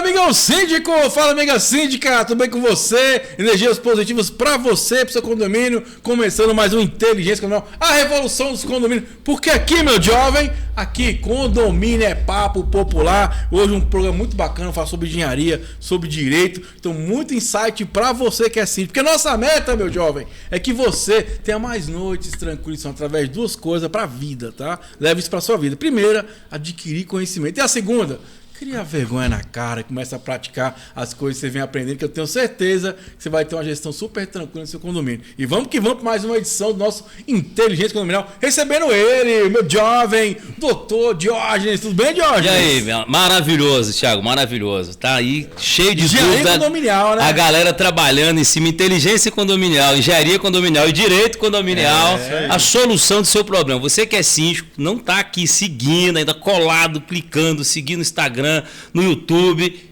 amigão síndico! Fala, amiga síndica! Tudo bem com você? Energias positivas para você, para seu condomínio. Começando mais um Inteligência Condominial, a revolução dos condomínios. Porque aqui, meu jovem, aqui condomínio é papo popular. Hoje um programa muito bacana, falar sobre engenharia, sobre direito. Então, muito insight para você que é síndico. Porque nossa meta, meu jovem, é que você tenha mais noites tranquilas. São através de duas coisas para a vida, tá? Leve isso para sua vida. Primeira, adquirir conhecimento. E a segunda, cria vergonha na cara e começa a praticar as coisas que você vem aprendendo, que eu tenho certeza que você vai ter uma gestão super tranquila no seu condomínio. E vamos que vamos para mais uma edição do nosso Inteligência Condominial, recebendo ele, meu jovem, doutor Diógenes. Tudo bem, Diógenes? E aí, maravilhoso, Thiago, maravilhoso. Tá aí cheio de dúvida. Condominial, né? A galera trabalhando em cima, inteligência condominial, engenharia condominial e direito condominial, a solução do seu problema. Você que é síndico, não tá aqui seguindo, ainda colado, clicando, seguindo no Instagram, no YouTube,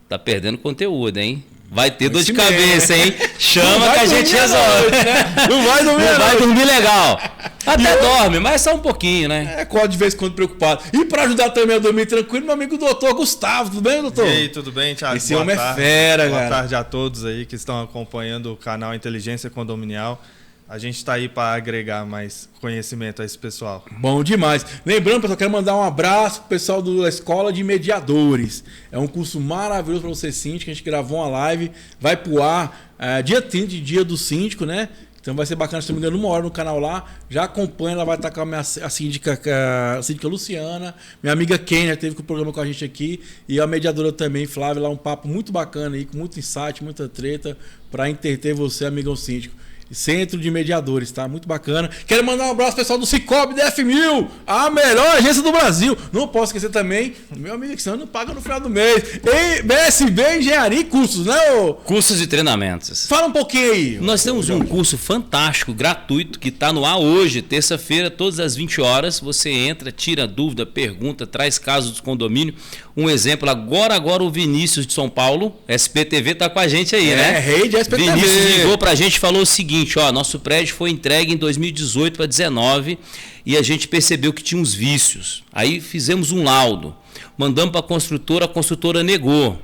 tá perdendo conteúdo, hein? Vai ter dor de cabeça, hein? Chama que a gente resolve. Né? Não vai dormir, não vai dormir legal. Até dorme, mas só um pouquinho, né? Acorda de vez em quando preocupado. E para ajudar também a dormir tranquilo, meu amigo doutor Gustavo. Tudo bem, doutor? E aí, tudo bem, Thiago? Esse homem é fera, Boa cara. tarde a todos aí que estão acompanhando o canal Inteligência Condominial. A gente está aí para agregar mais conhecimento a esse pessoal. Bom demais. Lembrando, pessoal, quero mandar um abraço pro pessoal da Escola de Mediadores. É um curso maravilhoso para você, síndico. A gente gravou uma live, vai pro ar dia 30, dia do síndico, né? Então vai ser bacana, se não me engano, 1 hora no canal lá. Já acompanha, ela vai estar com a síndica Luciana, minha amiga Kênia, teve com o programa com a gente aqui, e a mediadora também, Flávia, lá um papo muito bacana aí, com muito insight, muita treta, para entreter você, amigão síndico. Centro de Mediadores, tá? Muito bacana. Quero mandar um abraço pro pessoal do Cicobi DF1000, a melhor agência do Brasil. Não posso esquecer também do meu amigo que senão não paga no final do mês. E BSB Engenharia e Cursos, né? Ô? Cursos e treinamentos. Fala um pouquinho aí. Nós temos um curso fantástico, gratuito, que está no ar hoje, terça-feira, todas as 20 horas. Você entra, tira dúvida, pergunta, traz casos do condomínio. Um exemplo, agora o Vinícius de São Paulo, SPTV, tá com a gente aí, né? Rede SPTV. Vinícius ligou pra gente e falou o seguinte, ó, nosso prédio foi entregue em 2018 para 2019 e a gente percebeu que tinha uns vícios. Aí fizemos um laudo, mandamos para a construtora negou. O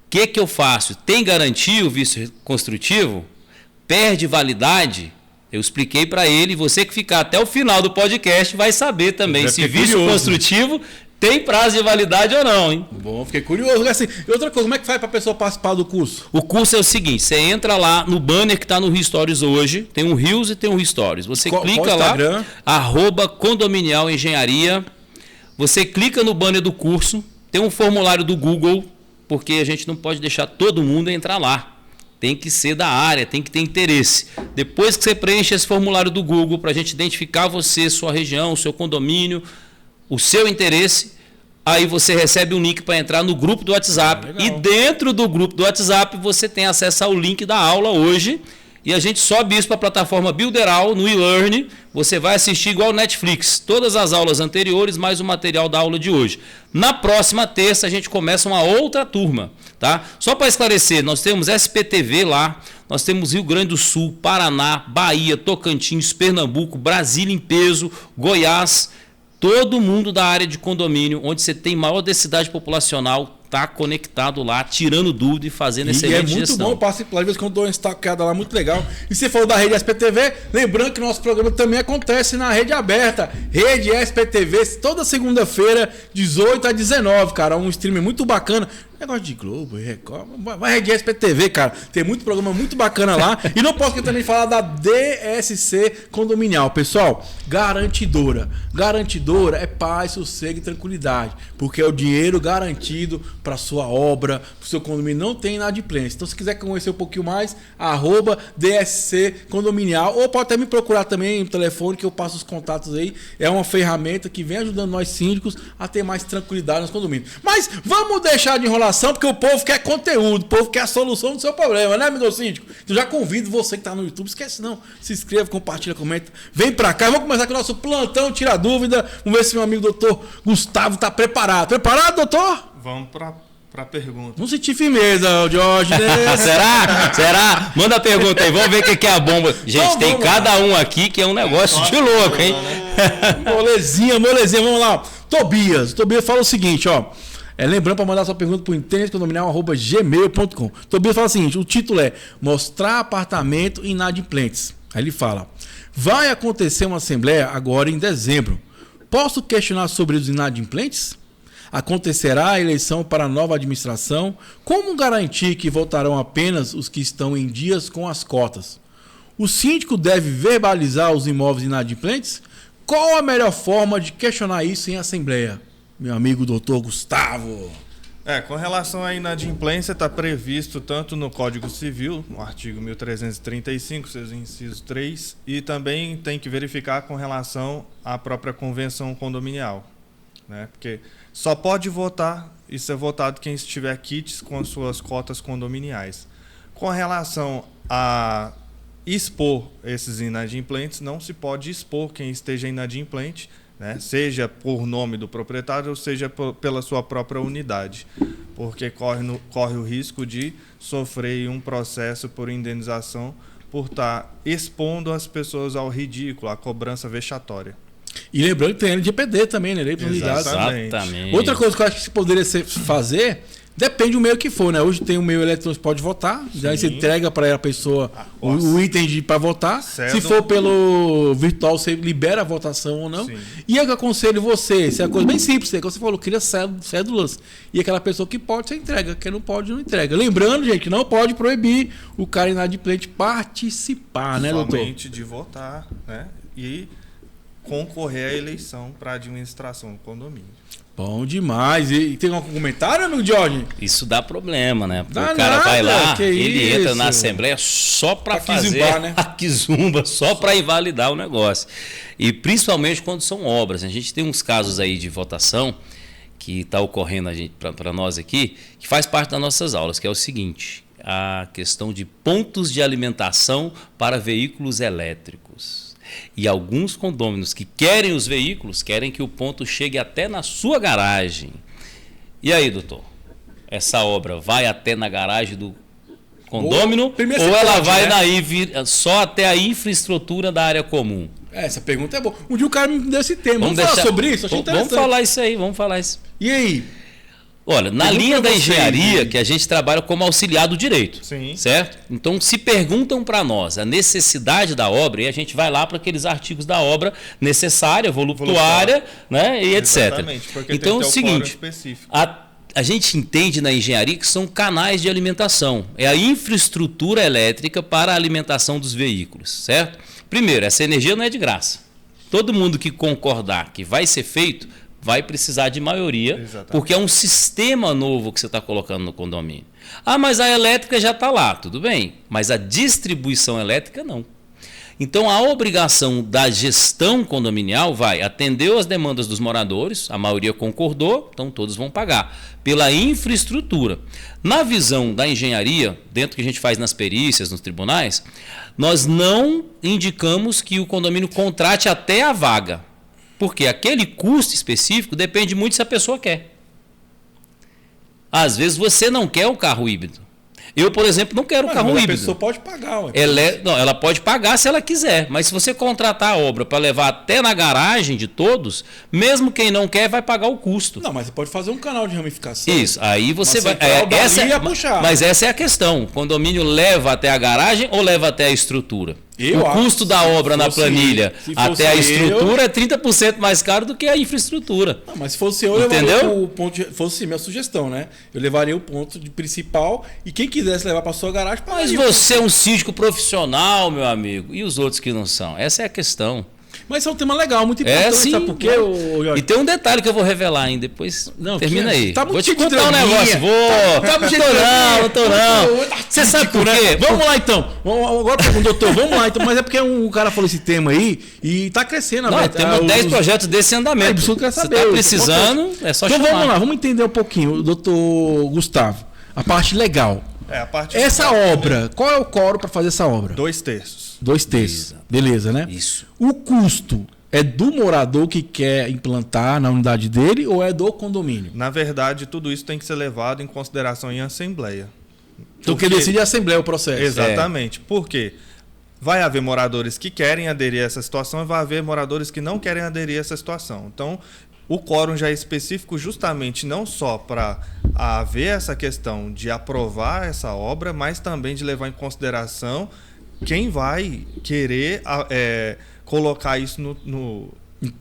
que eu faço? Tem garantia o vício construtivo? Perde validade? Eu expliquei para ele, você que ficar até o final do podcast vai saber também se vício construtivo tem prazo de validade ou não, hein? Bom, fiquei curioso. Assim, e outra coisa, como é que faz para a pessoa participar do curso? O curso é o seguinte, você entra lá no banner que está no Rio Stories hoje, tem um Rios e tem um Rio Stories. Você clica lá, @condominial engenharia, você clica no banner do curso, tem um formulário do Google, porque a gente não pode deixar todo mundo entrar lá. Tem que ser da área, tem que ter interesse. Depois que você preenche esse formulário do Google, para a gente identificar você, sua região, seu condomínio, o seu interesse, aí você recebe um link para entrar no grupo do WhatsApp. E dentro do grupo do WhatsApp você tem acesso ao link da aula hoje. E a gente sobe isso para a plataforma Builderal no e-learning. Você vai assistir igual Netflix. Todas as aulas anteriores, mais o material da aula de hoje. Na próxima terça a gente começa uma outra turma. Tá? Só para esclarecer, nós temos SPTV lá. Nós temos Rio Grande do Sul, Paraná, Bahia, Tocantins, Pernambuco, Brasília em peso, Goiás. Todo mundo da área de condomínio, onde você tem maior densidade populacional, está conectado lá, tirando dúvida e fazendo excelente gestão. E é muito bom, eu passo lá, às vezes quando dou uma estacada lá, muito legal. E você falou da Rede SPTV, lembrando que nosso programa também acontece na rede aberta, Rede SPTV, toda segunda-feira, 18 a 19, cara, um stream muito bacana. Negócio de Globo, Record, vai Rede SPTV, cara. Tem muito programa muito bacana lá. E não posso também falar da DSC Condominial. Pessoal, garantidora. Garantidora é paz, sossego e tranquilidade. Porque é o dinheiro garantido para sua obra, para o seu condomínio. Não tem inadimplência. Então, se quiser conhecer um pouquinho mais, @DSC Condominial. Ou pode até me procurar também no telefone, que eu passo os contatos aí. É uma ferramenta que vem ajudando nós síndicos a ter mais tranquilidade nos condomínios. Mas vamos deixar de enrolar, porque o povo quer conteúdo, o povo quer a solução do seu problema, né, amigo síndico? Então já convido você que está no YouTube, esquece não, se inscreva, compartilha, comenta, vem pra cá. Vamos começar com o nosso plantão, tira dúvida. Vamos ver se meu amigo doutor Gustavo está preparado. Preparado, doutor? Vamos pra pergunta. Não sentir firmeza, Jorge. Será? Manda a pergunta aí, vamos ver o que é a bomba. Gente, tem cada um aqui que é um negócio de louco, hein? Molezinha, vamos lá. Tobias fala o seguinte, ó. Lembrando para mandar sua pergunta para o intendênciacondominial@gmail.com. Tobias fala o seguinte, o título é Mostrar apartamento inadimplentes. Aí ele fala, vai acontecer uma assembleia agora em dezembro. Posso questionar sobre os inadimplentes? Acontecerá a eleição para a nova administração. Como garantir que votarão apenas os que estão em dias com as cotas? O síndico deve verbalizar os imóveis inadimplentes? Qual a melhor forma de questionar isso em assembleia? Meu amigo doutor Gustavo. Com relação à inadimplência, está previsto tanto no Código Civil, no artigo 1335, seus incisos 3, e também tem que verificar com relação à própria convenção condominial, né? Porque só pode votar e ser votado quem estiver quites com suas cotas condominiais. Com relação a expor esses inadimplentes, não se pode expor quem esteja inadimplente, né? Seja por nome do proprietário ou seja pela sua própria unidade, porque corre o risco de sofrer um processo por indenização por estar expondo as pessoas ao ridículo, à cobrança vexatória. E lembrando que tem LGPD também, né? Lei de Exatamente. Outra coisa que eu acho que poderia fazer, depende do meio que for, né? Hoje tem o meio eletrônico que pode votar, já você entrega para a pessoa o item para votar. Se for pelo virtual, você libera a votação ou não. Sim. E eu aconselho você, isso é uma coisa bem simples, como você falou, cria cédulas. E aquela pessoa que pode, você entrega, quem não pode, não entrega. Lembrando, gente, não pode proibir o cara inadimplente participar, né, doutor? Somente de votar, né? E concorrer à eleição para a administração do condomínio. Bom demais. E tem algum comentário, amigo Jorge? Isso dá problema, né? Porque o cara vai lá, ele entra na Assembleia só para fazer a quizumba, só para invalidar o negócio. E principalmente quando são obras. A gente tem uns casos aí de votação que está ocorrendo para nós aqui, que faz parte das nossas aulas, que é o seguinte, a questão de pontos de alimentação para veículos elétricos. E alguns condôminos que querem os veículos, querem que o ponto chegue até na sua garagem. E aí, doutor? Essa obra vai até na garagem do condômino ou ela vai só até a infraestrutura da área comum? Essa pergunta é boa. Um dia o cara me deu esse tema. Vamos falar sobre isso? Vamos falar isso aí, vamos falar isso. E aí? Olha, na linha da engenharia, que a gente trabalha como auxiliar do direito, sim, certo? Então, se perguntam para nós a necessidade da obra, e a gente vai lá para aqueles artigos da obra necessária, voluptuária, né, e etc. Exatamente, porque então, tem é o seguinte, a gente entende na engenharia que são canais de alimentação. É a infraestrutura elétrica para a alimentação dos veículos, certo? Primeiro, essa energia não é de graça. Todo mundo que concordar que vai ser feito vai precisar de maioria, exatamente, porque é um sistema novo que você está colocando no condomínio. Ah, mas a elétrica já está lá, tudo bem, mas a distribuição elétrica não. Então, a obrigação da gestão condominial vai atender as demandas dos moradores, a maioria concordou, então todos vão pagar, pela infraestrutura. Na visão da engenharia, dentro do que a gente faz nas perícias, nos tribunais, nós não indicamos que o condomínio contrate até a vaga. Porque aquele custo específico depende muito se a pessoa quer. Às vezes você não quer o carro híbrido. Eu, por exemplo, não quero o carro híbrido. A pessoa pode pagar. Ela pode pagar se ela quiser. Mas se você contratar a obra para levar até na garagem de todos, mesmo quem não quer vai pagar o custo. Não, mas você pode fazer um canal de ramificação. Isso. Aí você vai... puxar. Mas essa é a questão. O condomínio leva até a garagem ou leva até a estrutura? O custo da obra na planilha até a estrutura é 30% mais caro do que a infraestrutura. Não, mas se fosse eu levaria o ponto. Fosse minha sugestão, né? Eu levaria o ponto de principal e quem quisesse levar para sua garagem. Mas você é um síndico profissional, meu amigo. E os outros que não são? Essa é a questão. Mas é um tema legal, muito importante. Sim, sabe por quê, Jorge? E tem um detalhe que eu vou revelar ainda. Depois termina aí. Tá vou te contar um negócio. Não tô não. Você sabe por quê? Vamos lá então. Agora pergunta, doutor, vamos lá então. Mas é porque um cara falou esse tema aí e tá crescendo. Temos 10 projetos desse andamento. Você tá precisando, é só chamar. Então vamos lá, vamos entender um pouquinho, doutor Gustavo. A parte legal. Essa obra, qual é o quórum para fazer essa obra? 2/3. 2/3. Beleza, né? Isso. O custo é do morador que quer implantar na unidade dele ou é do condomínio? Na verdade, tudo isso tem que ser levado em consideração em assembleia. Então, quem decide é a assembleia o processo. Exatamente. Por quê? Vai haver moradores que querem aderir a essa situação e vai haver moradores que não querem aderir a essa situação. Então, O quórum já é específico justamente não só para haver essa questão de aprovar essa obra, mas também de levar em consideração quem vai querer colocar isso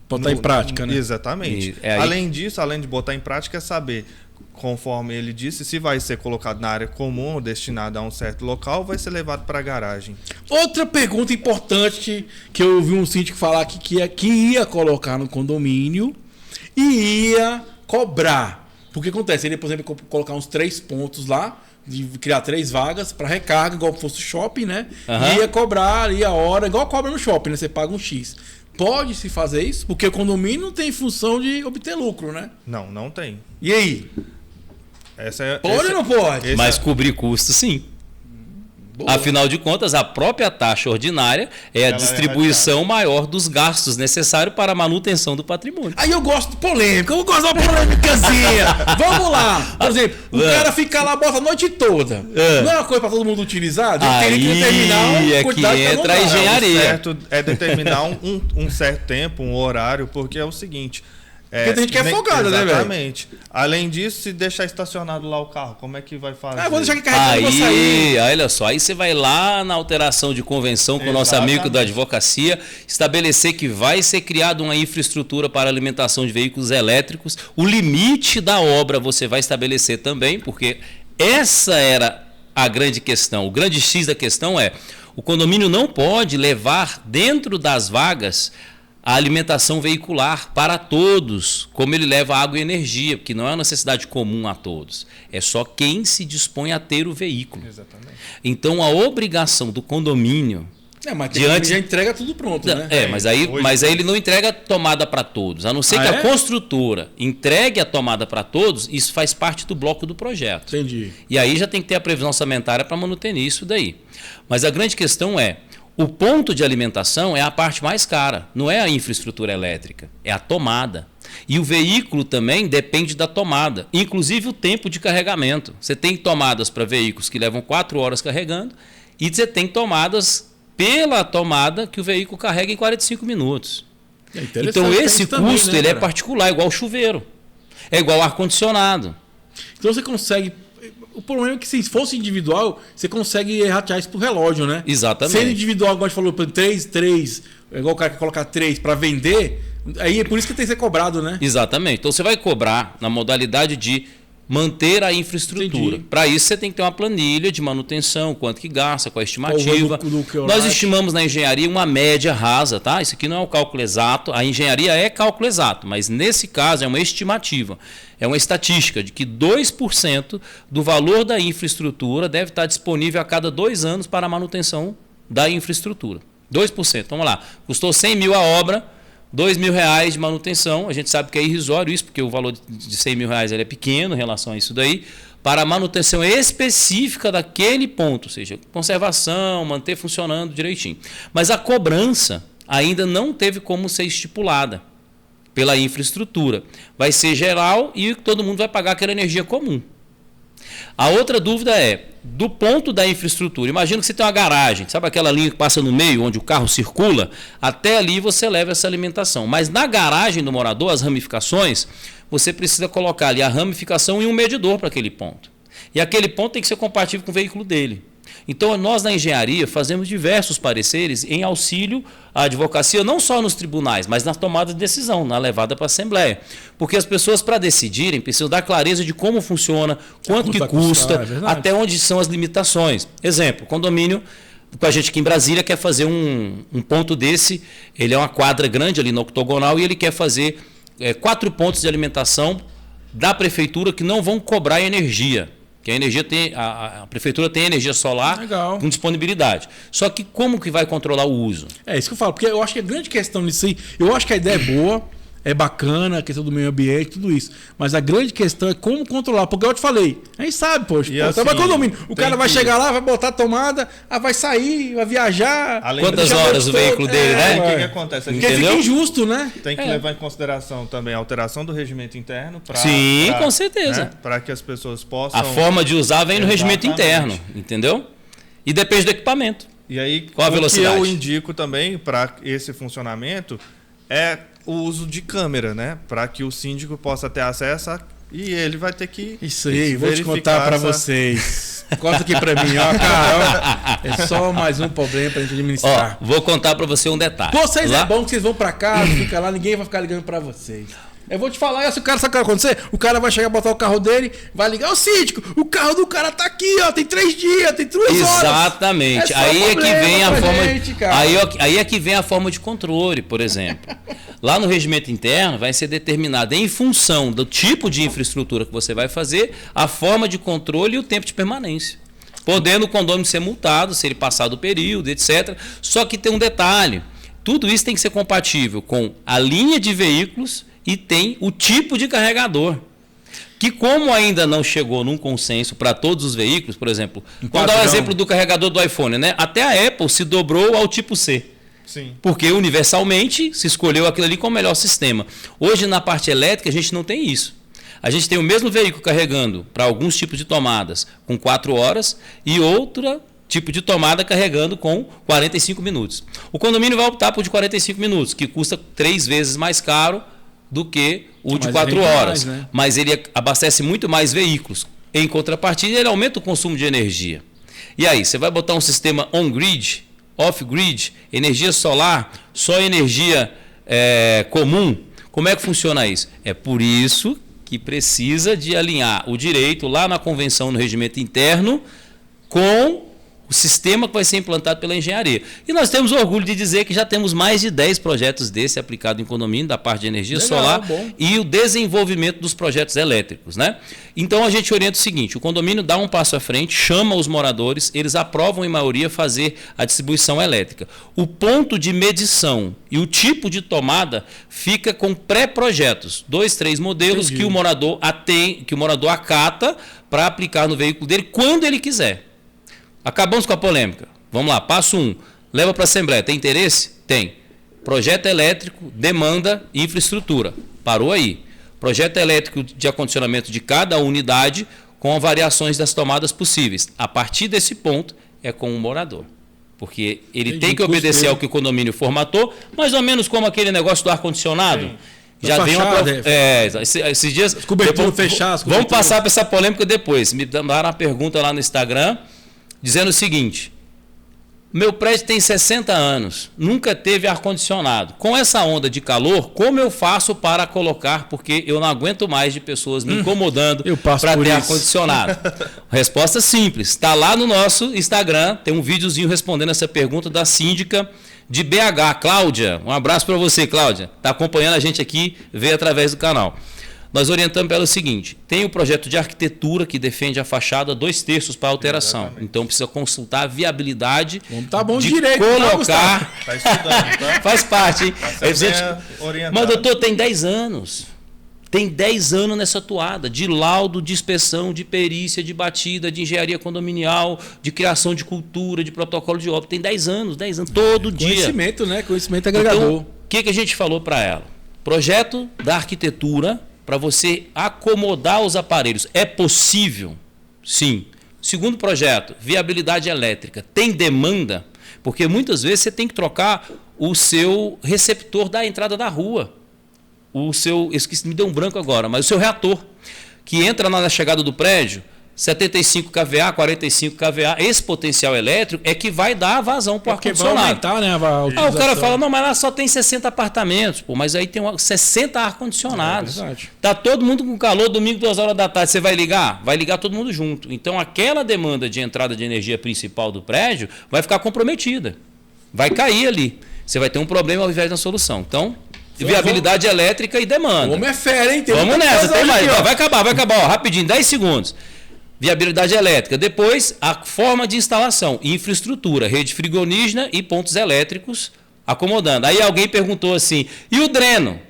botar em prática, né? Exatamente. Além disso, além de botar em prática, é saber, conforme ele disse, se vai ser colocado na área comum ou destinado a um certo local, vai ser levado para a garagem. Outra pergunta importante que eu ouvi um síndico falar aqui que ia colocar no condomínio e ia cobrar. Porque acontece, ele, por exemplo, colocar uns 3 pontos lá, de criar 3 vagas para recarga, igual fosse shopping, né? E ia cobrar ali a hora, igual cobra no shopping, né? Você paga um X. Pode se fazer isso? Porque o condomínio não tem função de obter lucro, né? Não tem. E aí? Pode ou não pode? Mas cobrir custo, sim. Boa. Afinal de contas, a própria taxa ordinária é a distribuição maior dos gastos necessários para a manutenção do patrimônio. Aí eu gosto de polêmica, eu gosto de uma polêmicazinha. Vamos lá. Por exemplo, o cara fica lá, bota a noite toda. Não é uma coisa para todo mundo utilizar? Aí tem que determinar a quantidade que entra a engenharia. Certo é determinar um certo tempo, um horário, porque é o seguinte... Porque tem gente que é folgada, né, velho? Exatamente. Além disso, se deixar estacionado lá o carro, como é que vai fazer? Vou deixar aqui carregando, vou sair. Olha só, aí você vai lá na alteração de convenção com o nosso amigo da advocacia, estabelecer que vai ser criada uma infraestrutura para alimentação de veículos elétricos. O limite da obra você vai estabelecer também, porque essa era a grande questão. O grande X da questão é, o condomínio não pode levar dentro das vagas a alimentação veicular para todos, como ele leva água e energia, porque não é uma necessidade comum a todos. É só quem se dispõe a ter o veículo. Exatamente. Então, a obrigação do condomínio... mas ele já entrega tudo pronto, né? Mas aí ele não entrega tomada para todos. A não ser que a construtora entregue a tomada para todos, isso faz parte do bloco do projeto. Entendi. E aí já tem que ter a previsão orçamentária para manter isso daí. Mas a grande questão é, o ponto de alimentação é a parte mais cara, não é a infraestrutura elétrica, é a tomada. E o veículo também depende da tomada, inclusive o tempo de carregamento. Você tem tomadas para veículos que levam 4 horas carregando e você tem tomadas pela tomada que o veículo carrega em 45 minutos. Então esse custo também, né, ele é particular, é igual o chuveiro, é igual o ar-condicionado. Então você consegue... O problema é que se fosse individual, você consegue ratear isso por relógio, né? Exatamente. Sendo individual, igual a gente falou, 3, igual o cara que colocar 3 para vender, aí é por isso que tem que ser cobrado, né? Exatamente. Então você vai cobrar na modalidade de manter a infraestrutura. Para isso você tem que ter uma planilha de manutenção, quanto que gasta, qual a estimativa. Nós estimamos na engenharia uma média rasa, tá? Isso aqui não é um cálculo exato, a engenharia é cálculo exato, mas nesse caso é uma estimativa. É uma estatística de que 2% do valor da infraestrutura deve estar disponível a cada 2 anos para a manutenção da infraestrutura. 2%. Vamos lá. Custou 100 mil a obra, R$2.000 de manutenção. A gente sabe que é irrisório isso, porque o valor de 100 mil reais ele é pequeno em relação a isso daí. Para a manutenção específica daquele ponto, ou seja, conservação, manter funcionando direitinho. Mas a cobrança ainda não teve como ser estipulada pela infraestrutura. Vai ser geral e todo mundo vai pagar aquela energia comum. A outra dúvida é, do ponto da infraestrutura, imagina que você tem uma garagem, sabe aquela linha que passa no meio, onde o carro circula? Até ali você leva essa alimentação. Mas na garagem do morador, as ramificações, você precisa colocar ali a ramificação e um medidor para aquele ponto. E aquele ponto tem que ser compatível com o veículo dele. Então, nós na engenharia fazemos diversos pareceres em auxílio à advocacia, não só nos tribunais, mas na tomada de decisão, na levada para a Assembleia. Porque as pessoas, para decidirem, precisam dar clareza de como funciona, quanto que custa, até onde são as limitações. Exemplo, condomínio, com a gente aqui em Brasília, quer fazer um ponto desse, ele é uma quadra grande ali no octogonal e ele quer fazer 4 pontos de alimentação da prefeitura que não vão cobrar energia. Que a energia tem, a prefeitura tem energia solar com disponibilidade. Só que como que vai controlar o uso? É isso que eu falo, porque eu acho que a grande questão nisso aí, eu acho que a ideia é boa, é bacana, a questão do meio ambiente, tudo isso. Mas a grande questão é como controlar. Porque eu te falei, a gente sabe, poxa. Assim, condomínio. O cara vai chegar lá, vai botar a tomada, vai sair, vai viajar. Quantas horas o veículo dele, né? O que acontece? Porque fica injusto, né? Tem que levar em consideração também a alteração do regimento interno. Sim, com certeza. Né, para que as pessoas possam... A forma de usar vem no regimento interno, entendeu? E depende do equipamento. E aí, qual a velocidade? O que eu indico também para esse funcionamento é o uso de câmera, né? Para que o síndico possa ter acesso e ele vai ter que... Isso aí, vou te contar para vocês. Conta aqui para mim, ó, cara. É só mais um problema pra gente administrar. Ó, vou contar para você um detalhe. Vocês é bom que vocês vão para casa, fica lá, ninguém vai ficar ligando para vocês. Eu vou te falar, se o cara sabe o que vai acontecer? O cara vai chegar, botar o carro dele, vai ligar, o síndico, o carro do cara tá aqui, ó, tem 3 dias, tem 2 horas. Exatamente. Aí é que vem a forma. Aí é que vem a forma de controle, por exemplo. Lá no regimento interno vai ser determinado em função do tipo de infraestrutura que você vai fazer, a forma de controle e o tempo de permanência. Podendo o condômino ser multado, se ele passar do período, etc. Só que tem um detalhe. Tudo isso tem que ser compatível com a linha de veículos e tem o tipo de carregador. Que como ainda não chegou num consenso para todos os veículos, por exemplo, vamos dar o exemplo do carregador do iPhone, né? Até a Apple se dobrou ao tipo C. Sim. Porque universalmente se escolheu aquilo ali como o melhor sistema. Hoje na parte elétrica a gente não tem isso. A gente tem o mesmo veículo carregando para alguns tipos de tomadas com 4 horas e outra tipo de tomada carregando com 45 minutos. O condomínio vai optar por de 45 minutos, que custa 3 vezes mais caro do que o de 4 horas. Mais, né? Mas ele abastece muito mais veículos. Em contrapartida, ele aumenta o consumo de energia. E aí, você vai botar um sistema on-grid, off-grid, energia solar, só energia comum? Como é que funciona isso? É por isso que precisa de alinhar o direito lá na convenção no regimento interno com o sistema que vai ser implantado pela engenharia. E nós temos orgulho de dizer que já temos mais de 10 projetos desse aplicado em condomínio, da parte de energia solar bom. E o desenvolvimento dos projetos elétricos, né? Então a gente orienta o seguinte, o condomínio dá um passo à frente, chama os moradores, eles aprovam em maioria fazer a distribuição elétrica. O ponto de medição e o tipo de tomada fica com pré-projetos, 2, 3 modelos que o morador acata para aplicar no veículo dele quando ele quiser. Acabamos com a polêmica. Vamos lá, passo 1. Leva para a Assembleia. Tem interesse? Tem. Projeto elétrico, demanda e infraestrutura. Parou aí. Projeto elétrico de acondicionamento de cada unidade com variações das tomadas possíveis. A partir desse ponto é com o morador. Porque ele tem que obedecer ao que o condomínio formatou, mais ou menos como aquele negócio do ar-condicionado. Já vem esses dias... Cobertura fechada. Vamos passar para essa polêmica depois. Me mandaram uma pergunta lá no Instagram dizendo o seguinte: meu prédio tem 60 anos, nunca teve ar-condicionado. Com essa onda de calor, como eu faço para colocar? Porque eu não aguento mais de pessoas me incomodando para ter ar-condicionado. Resposta simples, está lá no nosso Instagram, tem um videozinho respondendo essa pergunta da síndica de BH, Cláudia. Um abraço para você, Cláudia. Está acompanhando a gente aqui, veio através do canal. Nós orientamos pelo seguinte: tem o projeto de arquitetura que defende a fachada 2/3 para alteração. Exatamente. Então precisa consultar a viabilidade bom de direito, colocar. Está estudando, tá? Faz parte, hein? Mas doutor, tem 10 anos. Tem 10 anos nessa toada de laudo, de inspeção, de perícia, de batida, de engenharia condominial, de criação de cultura, de protocolo de obra. Tem 10 anos, todo dia. Conhecimento, né? Conhecimento agregador. Então, o que a gente falou para ela? Projeto da arquitetura para você acomodar os aparelhos. É possível? Sim. Segundo projeto, viabilidade elétrica. Tem demanda? Porque muitas vezes você tem que trocar o seu receptor da entrada da rua. Esqueci, me deu um branco agora, mas o seu reator, que entra na chegada do prédio, 75 kVA, 45 kVA, esse potencial elétrico é que vai dar vazão para o ar-condicionado. Né, o cara fala, não, mas lá só tem 60 apartamentos, pô, mas aí tem 60 ar-condicionados. Tá todo mundo com calor, domingo, 2 horas da tarde, você vai ligar? Vai ligar todo mundo junto. Então aquela demanda de entrada de energia principal do prédio vai ficar comprometida. Vai cair ali. Você vai ter um problema ao invés da solução. Então, viabilidade elétrica e demanda. O homem é fera, hein? Vamos nessa, tem mais. Vai acabar, ó, rapidinho, 10 segundos. Viabilidade elétrica. Depois, a forma de instalação, infraestrutura, rede frigorígena e pontos elétricos acomodando. Aí alguém perguntou assim, e o dreno?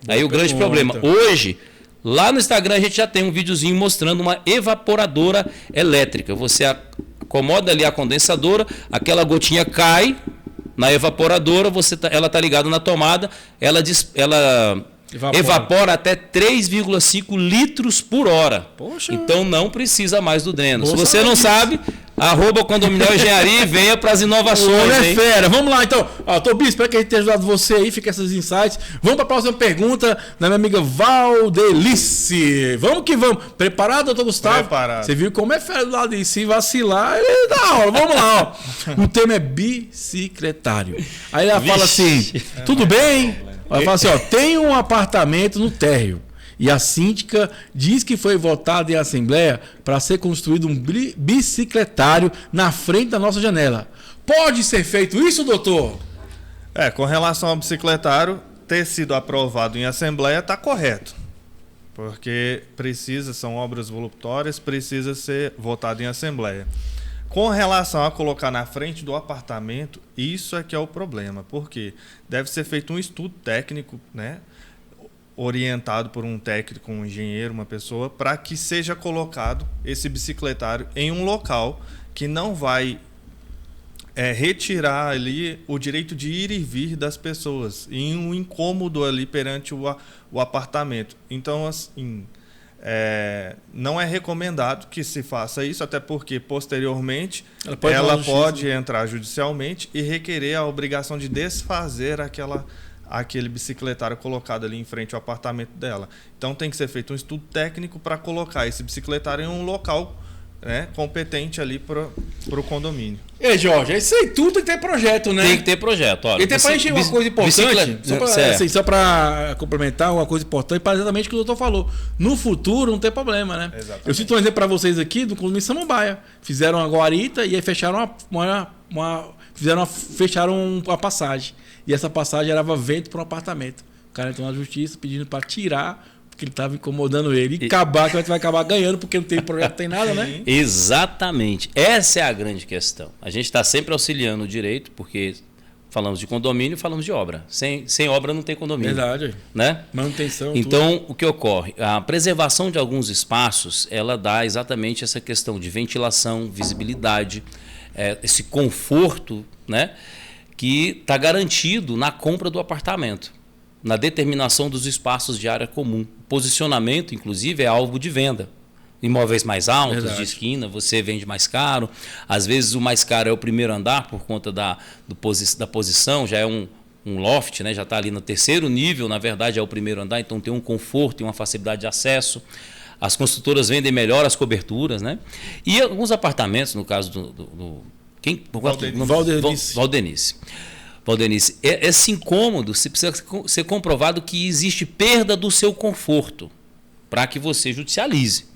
Aí o grande problema. Hoje, lá no Instagram a gente já tem um videozinho mostrando uma evaporadora elétrica. Você acomoda ali a condensadora, aquela gotinha cai na evaporadora, ela está ligada na tomada, ela evapora até 3,5 litros por hora. Poxa. Então não precisa mais do dreno. Se você não sabe, @Condominial Engenharia e venha para as inovações. É fera. Vamos lá, então. Tobi, espero que a gente tenha ajudado você aí, fica esses insights. Vamos para a próxima pergunta da minha amiga Valdelice. Vamos que vamos. Preparado, doutor Gustavo? Preparado. Você viu como é fera do lado de se vacilar, ele dá aula. Vamos lá, ó. O tema é bicicletário. Aí ela fala assim, tudo bem? Ela fala assim, tem um apartamento no térreo. E a síndica diz que foi votado em assembleia para ser construído um bicicletário na frente da nossa janela. Pode ser feito isso, doutor? Com relação ao bicicletário, ter sido aprovado em assembleia está correto. Porque são obras voluptuosas, precisa ser votado em assembleia. Com relação a colocar na frente do apartamento, isso é que é o problema. Porque deve ser feito um estudo técnico, né? Orientado por um técnico, um engenheiro, uma pessoa, para que seja colocado esse bicicletário em um local que não vai retirar ali o direito de ir e vir das pessoas, em um incômodo ali perante o apartamento. Então, assim, não é recomendado que se faça isso, até porque posteriormente ela pode entrar judicialmente e requerer a obrigação de desfazer aquele bicicletário colocado ali em frente ao apartamento dela. Então tem que ser feito um estudo técnico para colocar esse bicicletário em um local, né, competente ali para o condomínio. Ei, Jorge, isso aí tudo tem que ter projeto, né? Tem que ter projeto. Olha, e tem para encher uma coisa importante, só para complementar uma coisa importante, para exatamente o que o doutor falou. No futuro não tem problema, né? Exatamente. Eu cito um exemplo para vocês aqui do condomínio Samambaia. Fizeram uma guarita e aí fecharam fecharam uma passagem. E essa passagem era vento para um apartamento. O cara entrou na justiça pedindo para tirar, porque ele estava incomodando ele. E acabar, que vai acabar ganhando, porque não tem projeto, não tem nada, né? Exatamente. Essa é a grande questão. A gente está sempre auxiliando o direito, porque falamos de condomínio, falamos de obra. Sem obra não tem condomínio. Verdade. Né? Manutenção. Então, tudo. O que ocorre? A preservação de alguns espaços, ela dá exatamente essa questão de ventilação, visibilidade, esse conforto, né? Que está garantido na compra do apartamento, na determinação dos espaços de área comum. O posicionamento, inclusive, é alvo de venda. Imóveis mais altos, verdade, de esquina, você vende mais caro. Às vezes o mais caro é o primeiro andar, por conta da posição, já é um loft, né? Já está ali no terceiro nível, na verdade é o primeiro andar, então tem um conforto e uma facilidade de acesso. As construtoras vendem melhor as coberturas, né? E alguns apartamentos, no caso Valdenice. Esse incômodo precisa ser comprovado que existe perda do seu conforto para que você judicialize.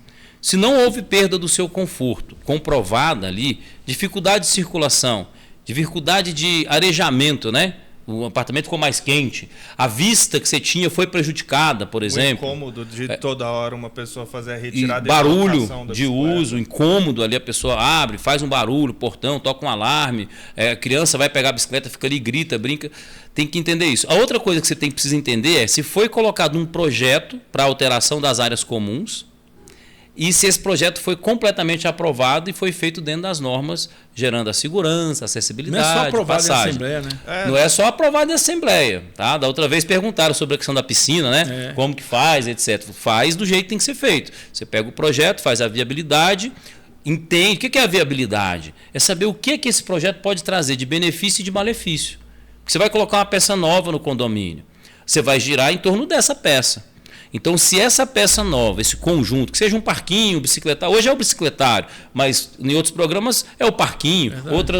Se não houve perda do seu conforto comprovada ali, dificuldade de circulação, dificuldade de arejamento, né? O apartamento ficou mais quente, a vista que você tinha foi prejudicada, por exemplo. O incômodo de toda hora uma pessoa fazer a retirada barulho de uso, incômodo ali, a pessoa abre, faz um barulho, portão, toca um alarme, a criança vai pegar a bicicleta, fica ali, grita, brinca. Tem que entender isso. A outra coisa que você precisa entender é se foi colocado um projeto para alteração das áreas comuns, e se esse projeto foi completamente aprovado e foi feito dentro das normas, gerando a segurança, a acessibilidade, não é só aprovado passagem. em Assembleia, né? Não é só aprovado em Assembleia. Tá? Da outra vez perguntaram sobre a questão da piscina, né? Como que faz, etc. Faz do jeito que tem que ser feito. Você pega o projeto, faz a viabilidade, entende. O que é a viabilidade? É saber o que esse projeto pode trazer de benefício e de malefício. Porque você vai colocar uma peça nova no condomínio. Você vai girar em torno dessa peça. Então, se essa peça nova, esse conjunto, que seja um parquinho, bicicletário, hoje é o bicicletário, mas em outros programas é o parquinho.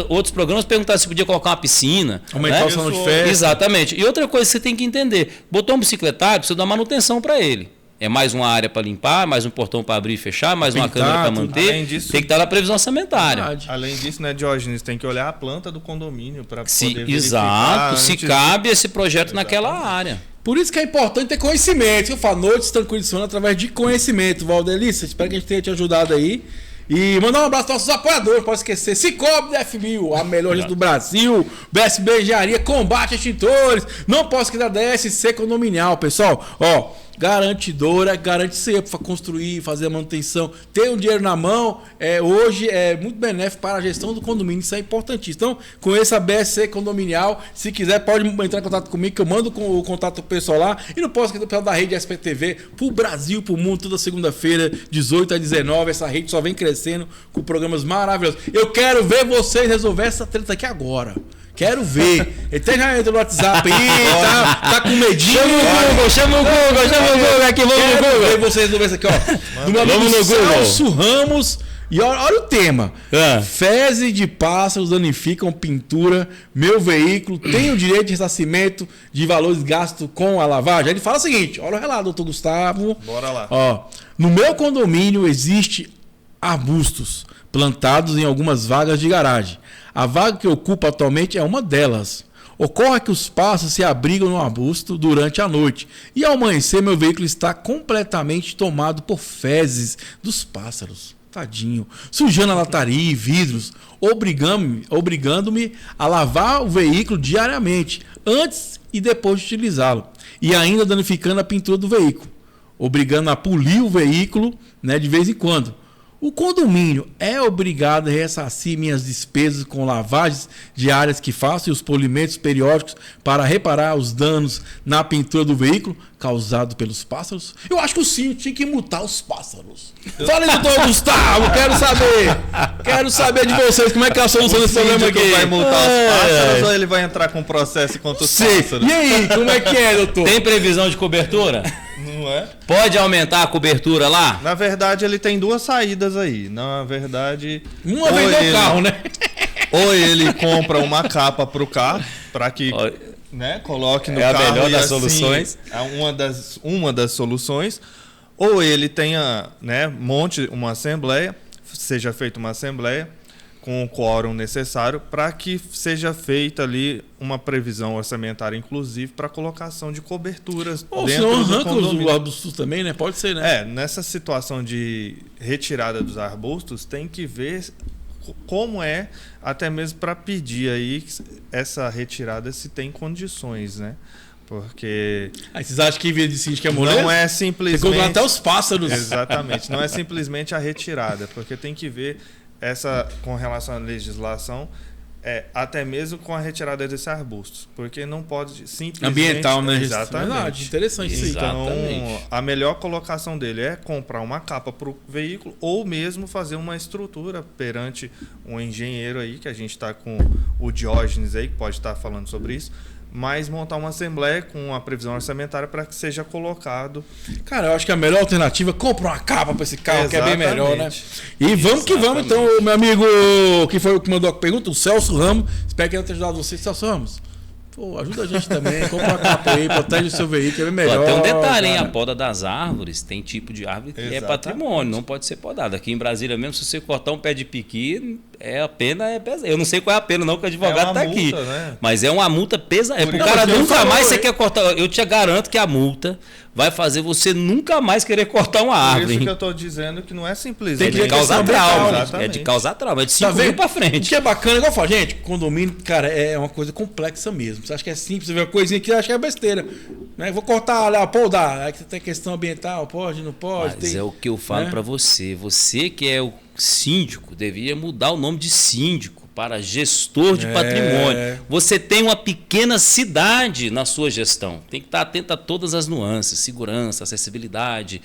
Outros programas perguntaram se podia colocar uma piscina. Aumentar o salão de festa. Exatamente. E outra coisa que você tem que entender, botou um bicicletário, precisa dar manutenção para ele. É mais uma área para limpar, mais um portão para abrir e fechar, mais uma câmera para manter. Disso, tem que estar na previsão orçamentária. Além disso, né, Diógenes, tem que olhar a planta do condomínio para poder verificar. Exato, se cabe esse projeto naquela área. Por isso que é importante ter conhecimento. Eu falo, noites tranquilas de sono através de conhecimento. Valdelice, espero que a gente tenha te ajudado aí. E mandar um abraço para nossos apoiadores, não pode esquecer. Cicobi DF1000, a melhor gente do Brasil. BSB Engenharia, Combate Extintores. Não posso esquecer da DSC Condominial, pessoal. Ó, garantidora, garante sempre para construir, fazer a manutenção, ter um dinheiro na mão, hoje é muito benéfico para a gestão do condomínio, isso é importantíssimo. Então, conheça a BSC Condominial, se quiser pode entrar em contato comigo, que eu mando o contato do pessoal lá, e não posso esquecer do pessoal da rede SPTV, pro Brasil, pro mundo, toda segunda-feira, 18 a 19, essa rede só vem crescendo com programas maravilhosos. Eu quero ver vocês resolver essa treta aqui agora. Quero ver. Ele já entra no WhatsApp aí, tá com medinho. Chama o Google aqui, vamos no Google. Ver vocês resolver isso aqui, ó. Vamos no Celso Ramos. E olha o tema. Fezes de pássaros danificam pintura, meu veículo tem o direito de ressarcimento de valores gastos com a lavagem. Ele fala o seguinte, olha o relato, doutor Gustavo. Bora lá. Ó, no meu condomínio existe arbustos plantados em algumas vagas de garagem. A vaga que ocupo atualmente é uma delas. Ocorre que os pássaros se abrigam no arbusto durante a noite. E ao amanhecer, meu veículo está completamente tomado por fezes dos pássaros. Tadinho. Sujando a lataria e vidros, obrigando-me a lavar o veículo diariamente, antes e depois de utilizá-lo. E ainda danificando a pintura do veículo. Obrigando a polir o veículo, de vez em quando. O condomínio é obrigado a ressarcir minhas despesas com lavagens diárias que faço e os polimentos periódicos para reparar os danos na pintura do veículo causados pelos pássaros? Eu acho que o síndico tinha que multar os pássaros. Fala aí, doutor Gustavo, quero saber de vocês como é que é a solução desse problema aqui. Vai multar os pássaros ou ele vai entrar com processo contra os pássaros? E aí, como é que é, doutor? Tem previsão de cobertura? Não é? Pode aumentar a cobertura lá? Na verdade, ele tem duas saídas aí. Na verdade... Uma vender o carro, né? Ou ele compra uma capa pro carro, para que coloque no carro. É a melhor das assim, soluções. Uma das soluções. Ou ele tenha, monte uma assembleia, seja feita uma assembleia com o quórum necessário para que seja feita ali uma previsão orçamentária, inclusive, para colocação de coberturas dentro do condomínio. Os arbustos também, né? Pode ser, né? Nessa situação de retirada dos arbustos, tem que ver como é, até mesmo para pedir aí essa retirada se tem condições, né? Porque... vocês acham que em vez de síndico é moleza? Não é simplesmente... Tem que até os pássaros. Exatamente. Não é simplesmente a retirada, porque tem que ver com relação à legislação, até mesmo com a retirada desses arbustos, porque não pode simplesmente... Ambiental, né? Exatamente. Verdade, interessante isso aí. Então, a melhor colocação dele é comprar uma capa para o veículo ou mesmo fazer uma estrutura perante um engenheiro aí, que a gente está com o Diógenes aí, que pode estar falando sobre isso, mas montar uma assembleia com a previsão orçamentária para que seja colocado. Cara, eu acho que a melhor alternativa é comprar uma capa para esse carro, que é bem melhor, né? E vamos que vamos, então, meu amigo, que foi o que mandou a pergunta, o Celso Ramos. Espero que ele tenha ajudado você, Celso Ramos. Pô, ajuda a gente também, compra uma capa aí, protege o seu veículo, é bem melhor. Tem um detalhe, hein? A poda das árvores, tem tipo de árvore que é patrimônio, não pode ser podada. Aqui em Brasília mesmo, se você cortar um pé de piqui, a pena é pesada. Eu não sei qual é a pena não, que o advogado está aqui. Né? Mas é uma multa pesada. Pro cara nunca mais você quer cortar. Eu te garanto que a multa vai fazer você nunca mais querer cortar uma árvore. Por isso que eu estou dizendo que não é simplesmente... Tem de causar trauma. É de causar trauma. É de 5 mil para frente. O que é bacana, igual eu falo, gente, condomínio, cara, é uma coisa complexa mesmo. Você acha que é simples, você vê uma coisinha que acha que é besteira. Né? Vou cortar, podar. Aí tem questão ambiental, pode, não pode. Mas é o que eu falo para você. Você que é o síndico, devia mudar o nome de síndico para gestor de patrimônio. Você tem uma pequena cidade na sua gestão. Tem que estar atento a todas as nuances, segurança, acessibilidade,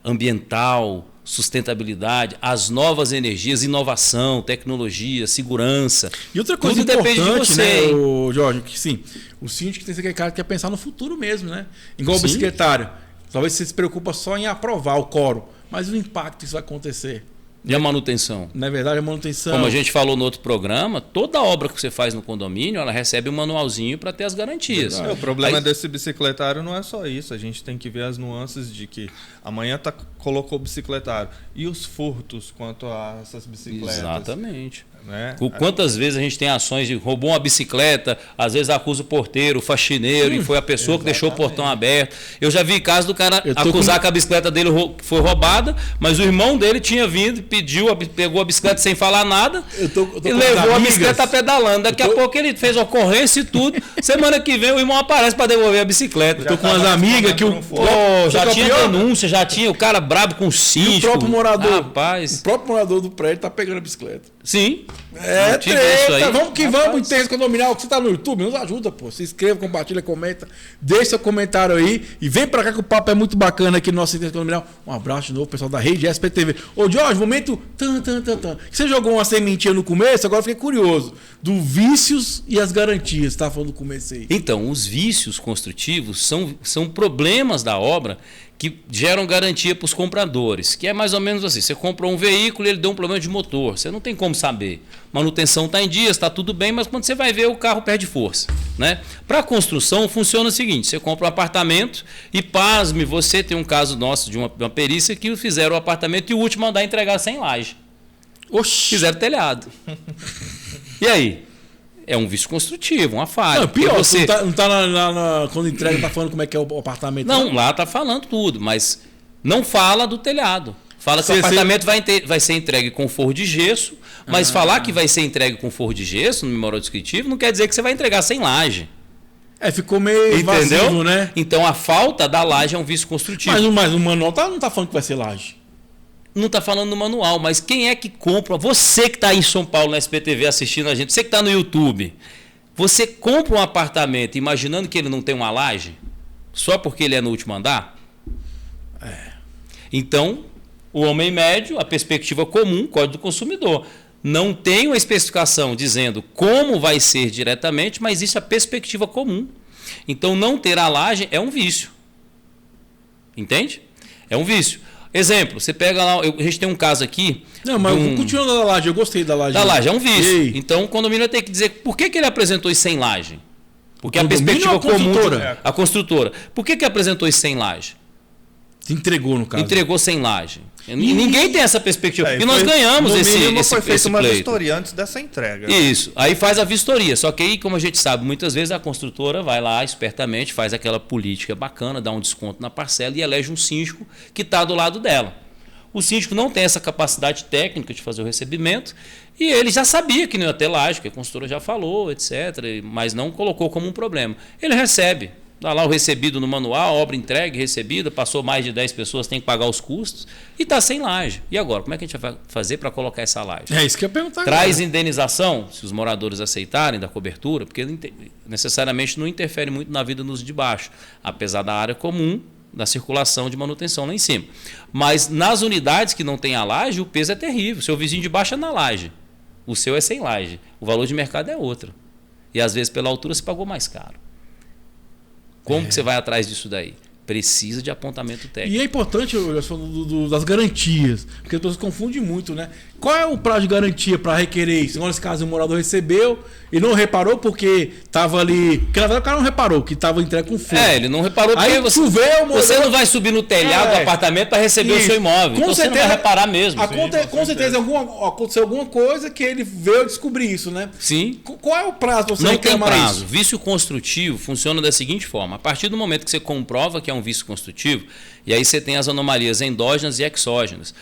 ambiental, sustentabilidade, as novas energias, inovação, tecnologia, segurança. E outra coisa tudo importante, depende de você, Jorge, que sim, o síndico tem que ser aquele cara que quer pensar no futuro mesmo, né? Igual o bicicletário. Talvez você se preocupa só em aprovar o quórum, mas o impacto que isso vai acontecer. E a manutenção? Na verdade, a manutenção... Como a gente falou no outro programa, toda obra que você faz no condomínio, ela recebe um manualzinho para ter as garantias. O problema desse bicicletário não é só isso. A gente tem que ver as nuances de que amanhã colocou o bicicletário. E os furtos quanto a essas bicicletas? Exatamente. Né? Quantas vezes a gente tem ações de roubou uma bicicleta, às vezes acusa o porteiro, o faxineiro, e foi a pessoa que deixou o portão aberto. Eu já vi caso do cara acusar que a bicicleta dele foi roubada, mas o irmão dele tinha vindo, pegou a bicicleta sem falar nada e levou a bicicleta pedalando. Daqui a pouco ele fez ocorrência e tudo. Semana que vem o irmão aparece para devolver a bicicleta. Eu tô com umas amigas que já tinha denúncia, já tinha o cara brabo com o síndico. E o próprio morador, rapaz. O próprio morador do prédio tá pegando a bicicleta. Sim. Treta. Vamos que vamos, Intenso Condominial. Você tá no YouTube, nos ajuda, pô. Se inscreva, compartilha, comenta. Deixa seu comentário aí. E vem pra cá que o papo é muito bacana aqui no nosso Intenso Condominial. Um abraço de novo, pessoal da Rede SPTV. Ô, Jorge, momento. Você jogou uma sementinha no começo, agora eu fiquei curioso. Do vícios e as garantias. Você tava falando no começo aí. Então, os vícios construtivos são problemas da obra que geram garantia para os compradores, que é mais ou menos assim, você comprou um veículo e ele deu um problema de motor, você não tem como saber, manutenção está em dia, está tudo bem, mas quando você vai ver o carro perde força. Né? Para a construção funciona o seguinte, você compra um apartamento e pasme, você tem um caso nosso de uma perícia que fizeram o apartamento e o último andar entregar sem laje. Oxi. Fizeram telhado. E aí? É um vício construtivo, uma falha. Não, pior, você não tá quando entrega, tá falando como é que é o apartamento. Não, lá tá falando tudo, mas não fala do telhado. Fala que o apartamento vai ser entregue com forro de gesso, mas falar que vai ser entregue com forro de gesso no memorial descritivo não quer dizer que você vai entregar sem laje. Ficou meio vazio, né? Então a falta da laje é um vício construtivo. Mas o manual não tá falando que vai ser laje. Não está falando no manual, mas quem é que compra? Você que está em São Paulo na SPTV assistindo a gente, você que está no YouTube, você compra um apartamento imaginando que ele não tem uma laje, só porque ele é no último andar? Então, o homem médio, a perspectiva comum, Código do Consumidor, não tem uma especificação dizendo como vai ser diretamente, mas isso é a perspectiva comum. Então, não ter a laje é um vício. Entende? É um vício. Exemplo, você pega lá, a gente tem um caso aqui. Não, mas continuando da laje, eu gostei da laje. Da laje, é um vício. Ei. Então o condomínio vai ter que dizer por que ele apresentou isso sem laje. Porque a perspectiva comum. A construtora. Por que apresentou isso sem laje? Entregou, no caso. Entregou sem laje. Ninguém tem essa perspectiva. E nós ganhamos esse foi feita uma pleito. vistoria antes dessa entrega. Isso. Aí faz a vistoria. Só que aí, como a gente sabe, muitas vezes a construtora vai lá espertamente, faz aquela política bacana, dá um desconto na parcela e elege um síndico que está do lado dela. O síndico não tem essa capacidade técnica de fazer o recebimento e ele já sabia que não ia ter laje, que a construtora já falou, etc., mas não colocou como um problema. Ele recebe. Dá lá o recebido no manual, obra entregue, recebida, passou mais de 10 pessoas, tem que pagar os custos e está sem laje. E agora, como é que a gente vai fazer para colocar essa laje? É isso que eu ia perguntar. Traz indenização, se os moradores aceitarem, da cobertura, porque necessariamente não interfere muito na vida nos de baixo, apesar da área comum, da circulação de manutenção lá em cima. Mas nas unidades que não tem a laje, o peso é terrível. Seu vizinho de baixo é na laje, o seu é sem laje. O valor de mercado é outro. E às vezes pela altura você pagou mais caro. Como que você vai atrás disso daí? Precisa de apontamento técnico. E é importante das garantias, porque as pessoas confundem muito, né? Qual é o prazo de garantia para requerer isso? Nesse caso, o morador recebeu e não reparou porque estava ali. Porque na verdade o cara não reparou que estava entregue com fogo. Ele não reparou porque aí choveu, você não vai subir no telhado do apartamento para receber o seu imóvel. Então você não vai reparar mesmo. Com certeza aconteceu alguma coisa que ele veio descobrir isso, né? Sim. Qual é o prazo para você não tem prazo. Isso? Vício construtivo funciona da seguinte forma: a partir do momento que você comprova que é um vício construtivo, e aí você tem as anomalias endógenas e exógenas.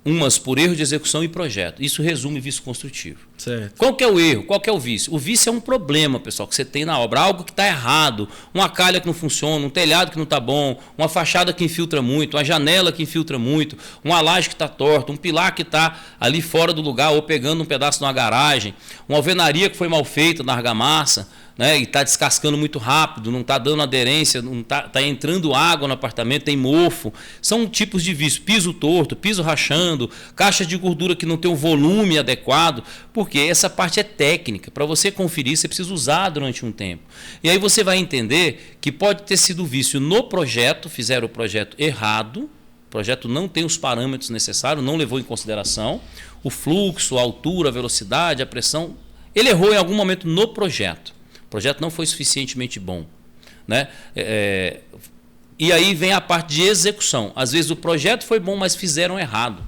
Umas por erro de execução e projeto. Isso resume vício construtivo. Certo. Qual que é o erro? Qual que é o vício? O vício é um problema, pessoal, que você tem na obra. Algo que está errado. Uma calha que não funciona, um telhado que não está bom, uma fachada que infiltra muito, uma janela que infiltra muito, uma laje que está torta, um pilar que está ali fora do lugar ou pegando um pedaço de uma garagem, uma alvenaria que foi mal feita na argamassa, né, e está descascando muito rápido, não está dando aderência, não tá entrando água no apartamento, tem mofo. São tipos de vício. Piso torto, piso rachando, caixa de gordura que não tem um volume adequado, porque essa parte é técnica. Para você conferir, você precisa usar durante um tempo. E aí você vai entender que pode ter sido vício no projeto, fizeram o projeto errado, o projeto não tem os parâmetros necessários, não levou em consideração o fluxo, a altura, a velocidade, a pressão. Ele errou em algum momento no projeto. O projeto não foi suficientemente bom, né? E aí vem a parte de execução. Às vezes o projeto foi bom, mas fizeram errado.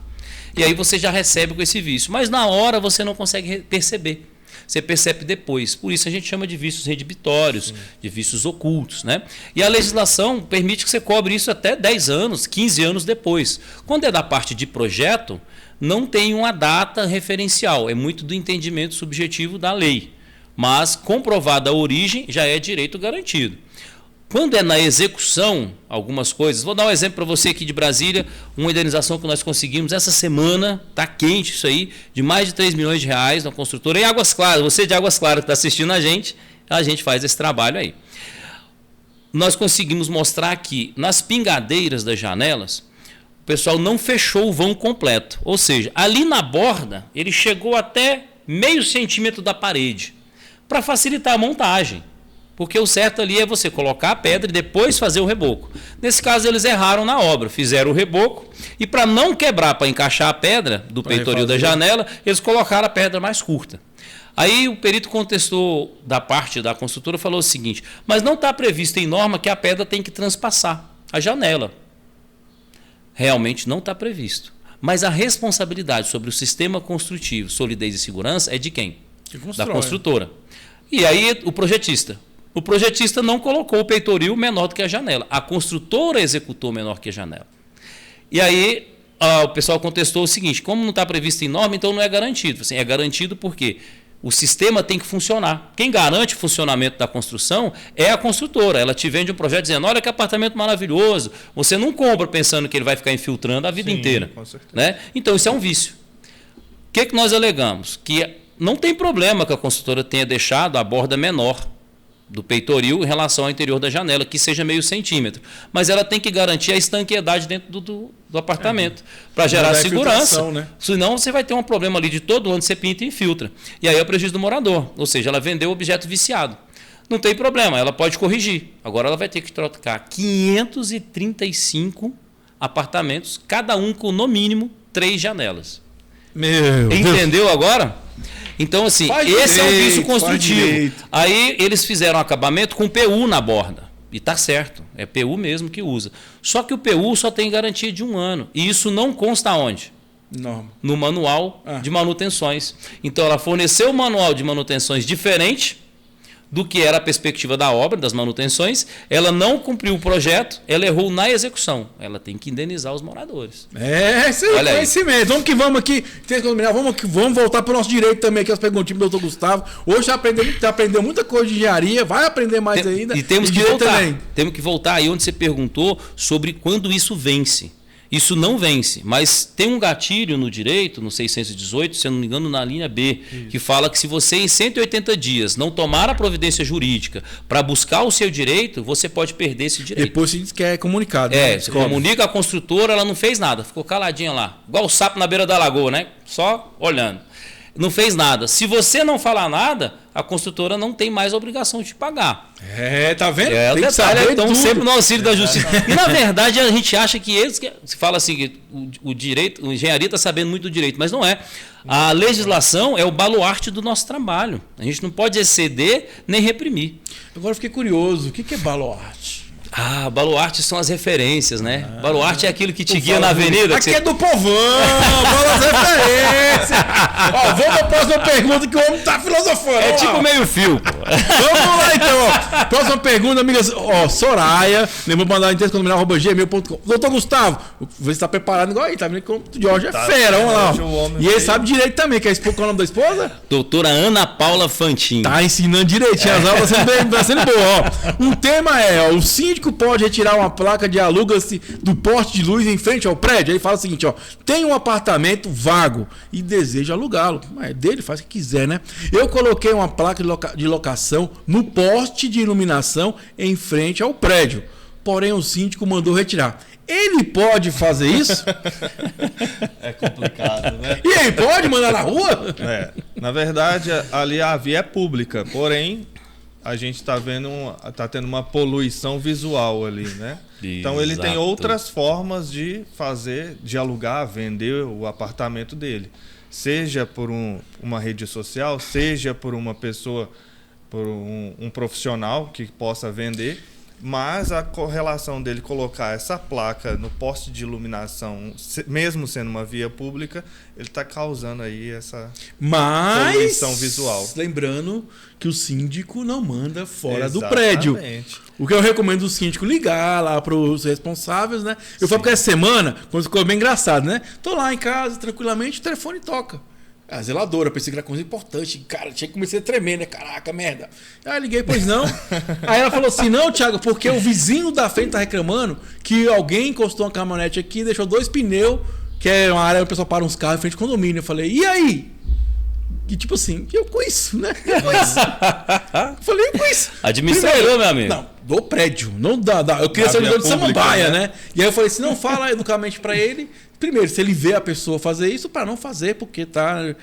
E aí você já recebe com esse vício. Mas na hora você não consegue perceber. Você percebe depois. Por isso a gente chama de vícios redibitórios, de vícios ocultos, né? E a legislação permite que você cobre isso até 10 anos, 15 anos depois. Quando é da parte de projeto, não tem uma data referencial. É muito do entendimento subjetivo da lei. Mas, comprovada a origem, já é direito garantido. Quando é na execução, algumas coisas... Vou dar um exemplo para você aqui de Brasília, uma indenização que nós conseguimos essa semana, está quente isso aí, de mais de 3 milhões de reais na construtora, em Águas Claras. Você de Águas Claras que está assistindo a gente faz esse trabalho aí. Nós conseguimos mostrar que nas pingadeiras das janelas, o pessoal não fechou o vão completo. Ou seja, ali na borda, ele chegou até meio centímetro da parede, para facilitar a montagem. Porque o certo ali é você colocar a pedra e depois fazer o reboco. Nesse caso, eles erraram na obra, fizeram o reboco e para não quebrar, para encaixar a pedra do peitoril da janela, eles colocaram a pedra mais curta. Aí o perito contestou da parte da construtora, falou o seguinte, mas não está previsto em norma que a pedra tem que transpassar a janela. Realmente não está previsto. Mas a responsabilidade sobre o sistema construtivo, solidez e segurança é de quem? Da construtora. E aí o projetista. O projetista não colocou o peitoril menor do que a janela. A construtora executou menor que a janela. E aí o pessoal contestou o seguinte, como não está previsto em norma, então não é garantido. Assim, é garantido porque o sistema tem que funcionar. Quem garante o funcionamento da construção é a construtora. Ela te vende um projeto dizendo, olha que apartamento maravilhoso. Você não compra pensando que ele vai ficar infiltrando a vida inteira. Com certeza. Né? Então isso é um vício. O que nós alegamos? Que não tem problema que a construtora tenha deixado a borda menor do peitoril em relação ao interior da janela, que seja meio centímetro. Mas ela tem que garantir a estanqueidade dentro do apartamento, para gerar segurança. Né? Senão você vai ter um problema ali de todo ano, você pinta e infiltra. E aí é o prejuízo do morador. Ou seja, ela vendeu o objeto viciado. Não tem problema, ela pode corrigir. Agora ela vai ter que trocar 535 apartamentos, cada um com no mínimo 3 janelas. Entendeu agora? Então, assim, esse é um vício construtivo. Aí eles fizeram acabamento com PU na borda. E está certo, é PU mesmo que usa. Só que o PU só tem garantia de 1 ano. E isso não consta onde? No manual de manutenções. Então, ela forneceu um manual de manutenções diferente do que era a perspectiva da obra, das manutenções. Ela não cumpriu o projeto, ela errou na execução. Ela tem que indenizar os moradores. Isso aí, conhecimento. Vamos que vamos aqui. Vamos voltar para o nosso direito também, aqui as perguntinhas do doutor Gustavo. Hoje já aprendeu muita coisa de engenharia, vai aprender mais ainda. E temos que voltar. Também. Temos que voltar aí onde você perguntou sobre quando isso vence. Isso não vence, mas tem um gatilho no direito, no 618, se eu não me engano, na linha B, que fala que se você em 180 dias não tomar a providência jurídica para buscar o seu direito, você pode perder esse direito. Depois se diz que é comunicado. Você comunica a construtora, ela não fez nada, ficou caladinha lá, igual o sapo na beira da lagoa, né? Só olhando. Não fez nada. Se você não falar nada, a construtora não tem mais a obrigação de te pagar. Tá vendo? Tem que saber então sempre no auxílio da justiça. E na verdade a gente acha que eles, se fala assim, que o direito, a engenharia está sabendo muito do direito, mas não é. A legislação é o baluarte do nosso trabalho. A gente não pode exceder nem reprimir. Agora eu fiquei curioso, o que é baluarte? Baluarte são as referências, né? Baluarte é aquilo que te guia na avenida. Aqui é do povão, as referências. Vamos para a próxima pergunta que o homem tá filosofando. É tipo meio fio, pô. Vamos lá então. Próxima pergunta, amigas. Soraya, lembra de mandar em texto@gmail.com. Doutor Gustavo, você está preparado igual aí, tá vendo que o Jorge é fera, vamos lá. E ele sabe direito também, qual é o nome da esposa? Doutora Ana Paula Fantin. Tá ensinando direitinho, as aulas estão sendo boas. Um tema é, o síndico pode retirar uma placa de aluga-se do poste de luz em frente ao prédio. Ele fala o seguinte, tem um apartamento vago e deseja alugá-lo. Mas é dele, faz o que quiser, né? Eu coloquei uma placa de locação no poste de iluminação em frente ao prédio. Porém, o síndico mandou retirar. Ele pode fazer isso? É complicado, né? E ele pode mandar na rua? Na verdade, ali a via é pública, porém a gente está tendo uma poluição visual ali, né? Então ele tem outras formas de alugar, vender o apartamento dele. Seja por uma rede social, seja por uma pessoa, por um profissional que possa vender. Mas a correlação dele colocar essa placa no poste de iluminação, mesmo sendo uma via pública, ele está causando aí essa poluição visual. Lembrando que o síndico não manda fora do prédio. O que eu recomendo o síndico ligar lá para os responsáveis, né? Eu falo que essa semana, quando ficou bem engraçado, né? Tô lá em casa, tranquilamente, o telefone toca. A zeladora, pensei que era coisa importante. Cara, tinha que começar a tremer, né? Caraca, merda. Aí liguei, pois não. Aí ela falou assim, não, Thiago, porque o vizinho da frente tá reclamando que alguém encostou uma caminhonete aqui e deixou 2 pneus, que é uma área onde o pessoal para uns carros em frente ao condomínio. Eu falei, e aí? E tipo assim, eu com isso, né? Eu com isso. Falei, eu com isso. Administrador, meu amigo. Não, do prédio. Não dá. Eu queria ser o de Samambaia, né? E aí eu falei assim, não, fala educadamente pra ele. Primeiro, se ele vê a pessoa fazer isso, para não fazer, porque tá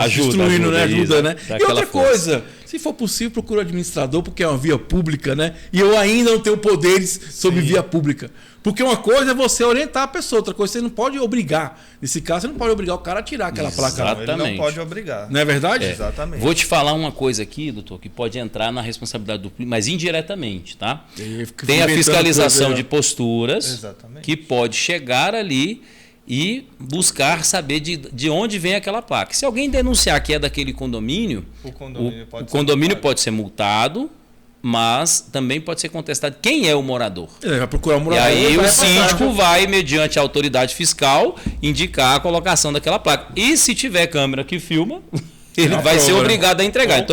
destruindo, né? Ajuda, né? E outra coisa, se for possível, procura o administrador, porque é uma via pública, né? E eu ainda não tenho poderes sobre via pública. Porque uma coisa é você orientar a pessoa, outra coisa você não pode obrigar. Nesse caso, você não pode obrigar o cara a tirar aquela placa. Ele não pode obrigar. Não é verdade? Exatamente. Vou te falar uma coisa aqui, doutor, que pode entrar na responsabilidade do mas indiretamente, tá? Tem a fiscalização de posturas, que pode chegar ali e buscar saber de onde vem aquela placa. Se alguém denunciar que é daquele condomínio, o condomínio pode ser multado, mas também pode ser contestado quem é o morador. Ele vai procurar o morador. E aí o síndico vai, mediante a autoridade fiscal, indicar a colocação daquela placa. E se tiver câmera que filma, ele vai ser obrigado a entregar.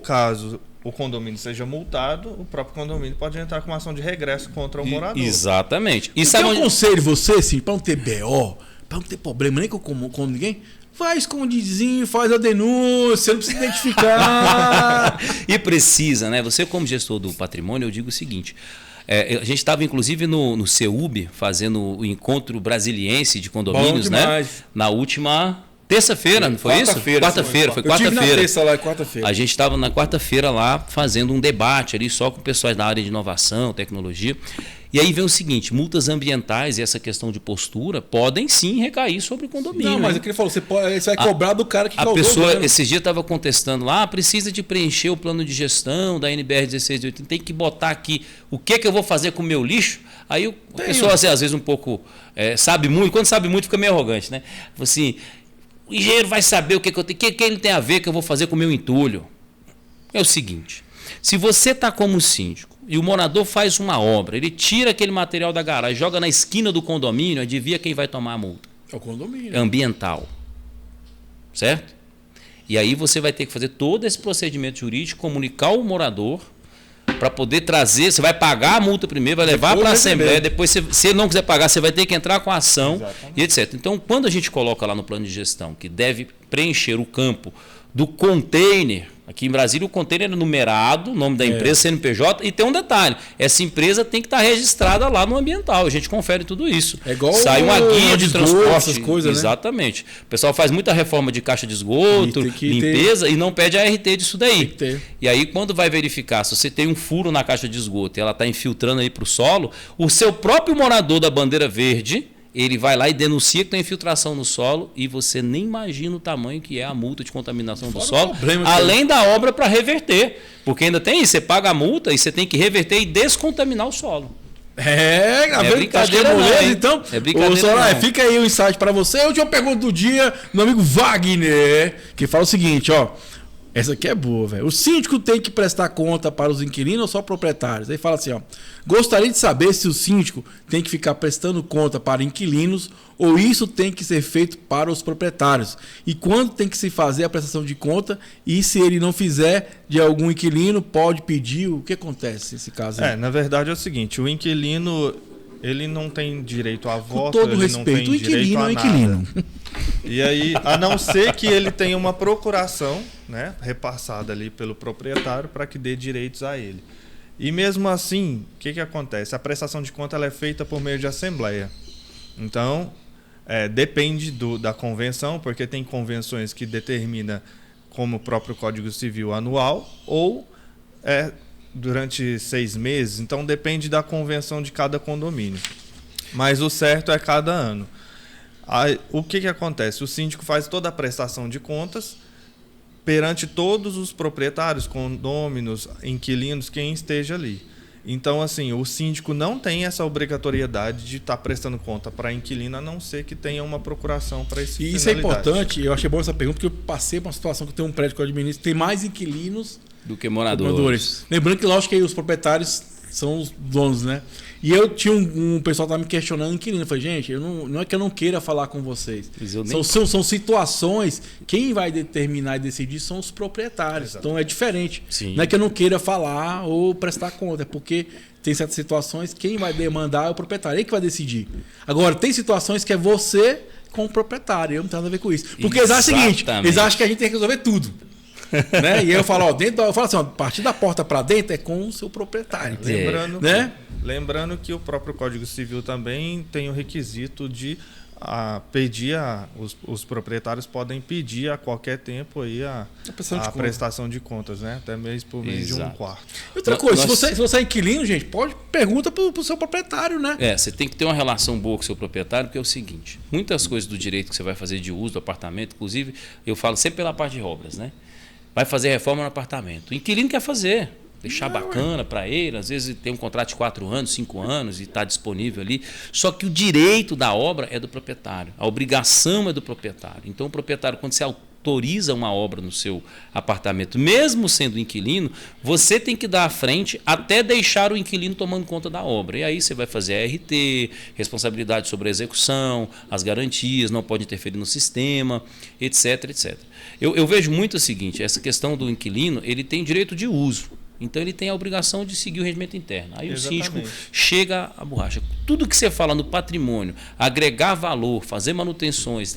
Caso o condomínio seja multado, o próprio condomínio pode entrar com uma ação de regresso contra o morador. Exatamente. E sabe, eu aconselho você, assim, para não ter BO, para não ter problema nem com ninguém, vai escondidinho, faz a denúncia, não precisa identificar. E precisa, né? Você, como gestor do patrimônio, eu digo o seguinte. A gente estava, inclusive, no CEUB, fazendo o encontro brasiliense de condomínios, né? Na última terça-feira, não foi isso? Quarta-feira, foi quarta-feira. Eu tive na terça lá, quarta-feira. A gente estava na quarta-feira lá fazendo um debate ali só com pessoas da área de inovação, tecnologia. E aí vem o seguinte, multas ambientais e essa questão de postura podem sim recair sobre o condomínio. Não, mas é que ele falou, você vai cobrar do cara que causou. A pessoa, esses dias estava contestando lá, precisa de preencher o plano de gestão da NBR 1680, tem que botar aqui o que eu vou fazer com o meu lixo. Aí a pessoa, às vezes, um pouco sabe muito, quando sabe muito fica meio arrogante, né? Assim, o engenheiro vai saber o que eu tenho, o que ele tem a ver que eu vou fazer com o meu entulho. É o seguinte, se você está como síndico e o morador faz uma obra, ele tira aquele material da garagem, joga na esquina do condomínio, adivinha quem vai tomar a multa? É o condomínio. É ambiental. Certo? E aí você vai ter que fazer todo esse procedimento jurídico, comunicar o morador para poder trazer, você vai pagar a multa primeiro, vai levar para a Assembleia, depois se ele não quiser pagar, você vai ter que entrar com a ação. E etc. Então, quando a gente coloca lá no plano de gestão que deve preencher o campo do container, aqui em Brasília o container é numerado, nome da empresa, CNPJ, e tem um detalhe, essa empresa tem que estar registrada lá no ambiental, a gente confere tudo isso. É igual sai uma guia de transporte, essas coisas, exatamente. Né? O pessoal faz muita reforma de caixa de esgoto, limpeza, e não pede a RT disso daí. E aí quando vai verificar, se você tem um furo na caixa de esgoto e ela está infiltrando aí para o solo, o seu próprio morador da bandeira verde, ele vai lá e denuncia que tem infiltração no solo e você nem imagina o tamanho que é a multa de contaminação do solo, além da obra para reverter. Porque ainda tem isso, você paga a multa e você tem que reverter e descontaminar o solo. É brincadeira não, então. É brincadeira não. Fica aí o insight para você. A última pergunta do dia, meu amigo Wagner, que fala o seguinte, ó. Essa aqui é boa, velho. O síndico tem que prestar conta para os inquilinos ou só proprietários? Aí fala assim, ó. Gostaria de saber se o síndico tem que ficar prestando conta para inquilinos ou isso tem que ser feito para os proprietários. E quando tem que se fazer a prestação de conta e se ele não fizer de algum inquilino, pode pedir. O que acontece nesse caso aí? Na verdade é o seguinte, o inquilino ele não tem direito a voto, com todo respeito, o inquilino é o inquilino. E aí, a não ser que ele tenha uma procuração, né, repassada ali pelo proprietário para que dê direitos a ele. E mesmo assim, o que acontece? A prestação de conta ela é feita por meio de assembleia. Então, depende da convenção, porque tem convenções que determina como o próprio Código Civil anual ou durante 6 meses. Então, depende da convenção de cada condomínio. Mas o certo é cada ano. O que acontece? O síndico faz toda a prestação de contas perante todos os proprietários, condôminos, inquilinos, quem esteja ali. Então, assim, o síndico não tem essa obrigatoriedade de estar prestando conta para inquilino, a não ser que tenha uma procuração para esse E isso é importante, eu achei bom essa pergunta, porque eu passei por uma situação que eu tenho um prédio que eu administro, tem mais inquilinos do que moradores. Lembrando que, lógico, que os proprietários são os donos, né? E eu tinha um pessoal que estava me questionando, inquilino. Eu falei, gente, não é que eu não queira falar com vocês. São situações, quem vai determinar e decidir são os proprietários. Exato. Então é diferente. Sim. Não é que eu não queira falar ou prestar conta, é porque tem certas situações, quem vai demandar é o proprietário, ele que vai decidir. Agora, tem situações que é você com o proprietário, eu não tenho nada a ver com isso. Porque eles acham o seguinte, eles acham que a gente tem que resolver tudo. Né? E aí eu falo, eu falo assim, a partir da porta para dentro é com o seu proprietário. Lembrando que o próprio Código Civil também tem o requisito de pedir os proprietários podem pedir a qualquer tempo aí a prestação de contas, né? Até mesmo por meio de um quarto. Outra coisa, se você é inquilino, gente, pergunta para o seu proprietário, né? Você tem que ter uma relação boa com o seu proprietário, porque é o seguinte, muitas coisas do direito que você vai fazer de uso do apartamento, inclusive, eu falo sempre pela parte de obras, né? Vai fazer reforma no apartamento. O inquilino quer fazer, deixar bacana para ele. Às vezes tem um contrato de 4 anos, 5 anos e está disponível ali. Só que o direito da obra é do proprietário. A obrigação é do proprietário. Então o proprietário, quando você autoriza uma obra no seu apartamento, mesmo sendo inquilino, você tem que dar à frente até deixar o inquilino tomando conta da obra. E aí você vai fazer a RT, responsabilidade sobre a execução, as garantias, não pode interferir no sistema, etc, etc. Eu vejo muito o seguinte, essa questão do inquilino, ele tem direito de uso. Então ele tem a obrigação de seguir o regimento interno. Aí Exatamente. O síndico chega à borracha. Tudo que você fala no patrimônio, agregar valor, fazer manutenções,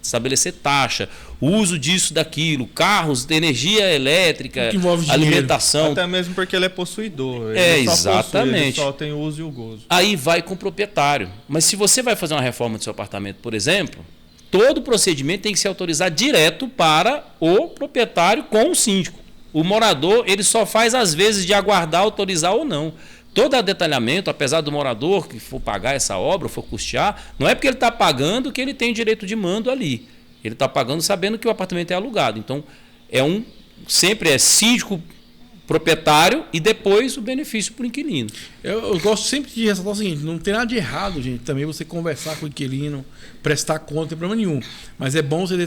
estabelecer taxa, o uso disso, daquilo, carros, energia elétrica, alimentação. Até mesmo porque ele é possuidor. Exatamente. Ele só tem o uso e o gozo. Aí vai com o proprietário. Mas se você vai fazer uma reforma do seu apartamento, por exemplo, todo o procedimento tem que ser autorizado direto para o proprietário com o síndico. O morador, ele só faz às vezes de aguardar, autorizar ou não. Todo o detalhamento, apesar do morador que for pagar essa obra, for custear, não é porque ele está pagando que ele tem direito de mando ali. Ele está pagando sabendo que o apartamento é alugado. Então, sempre é síndico, proprietário e depois o benefício para o inquilino. Eu gosto sempre de ressaltar o seguinte, não tem nada de errado, gente, também você conversar com o inquilino, prestar conta, não tem problema nenhum. Mas é bom você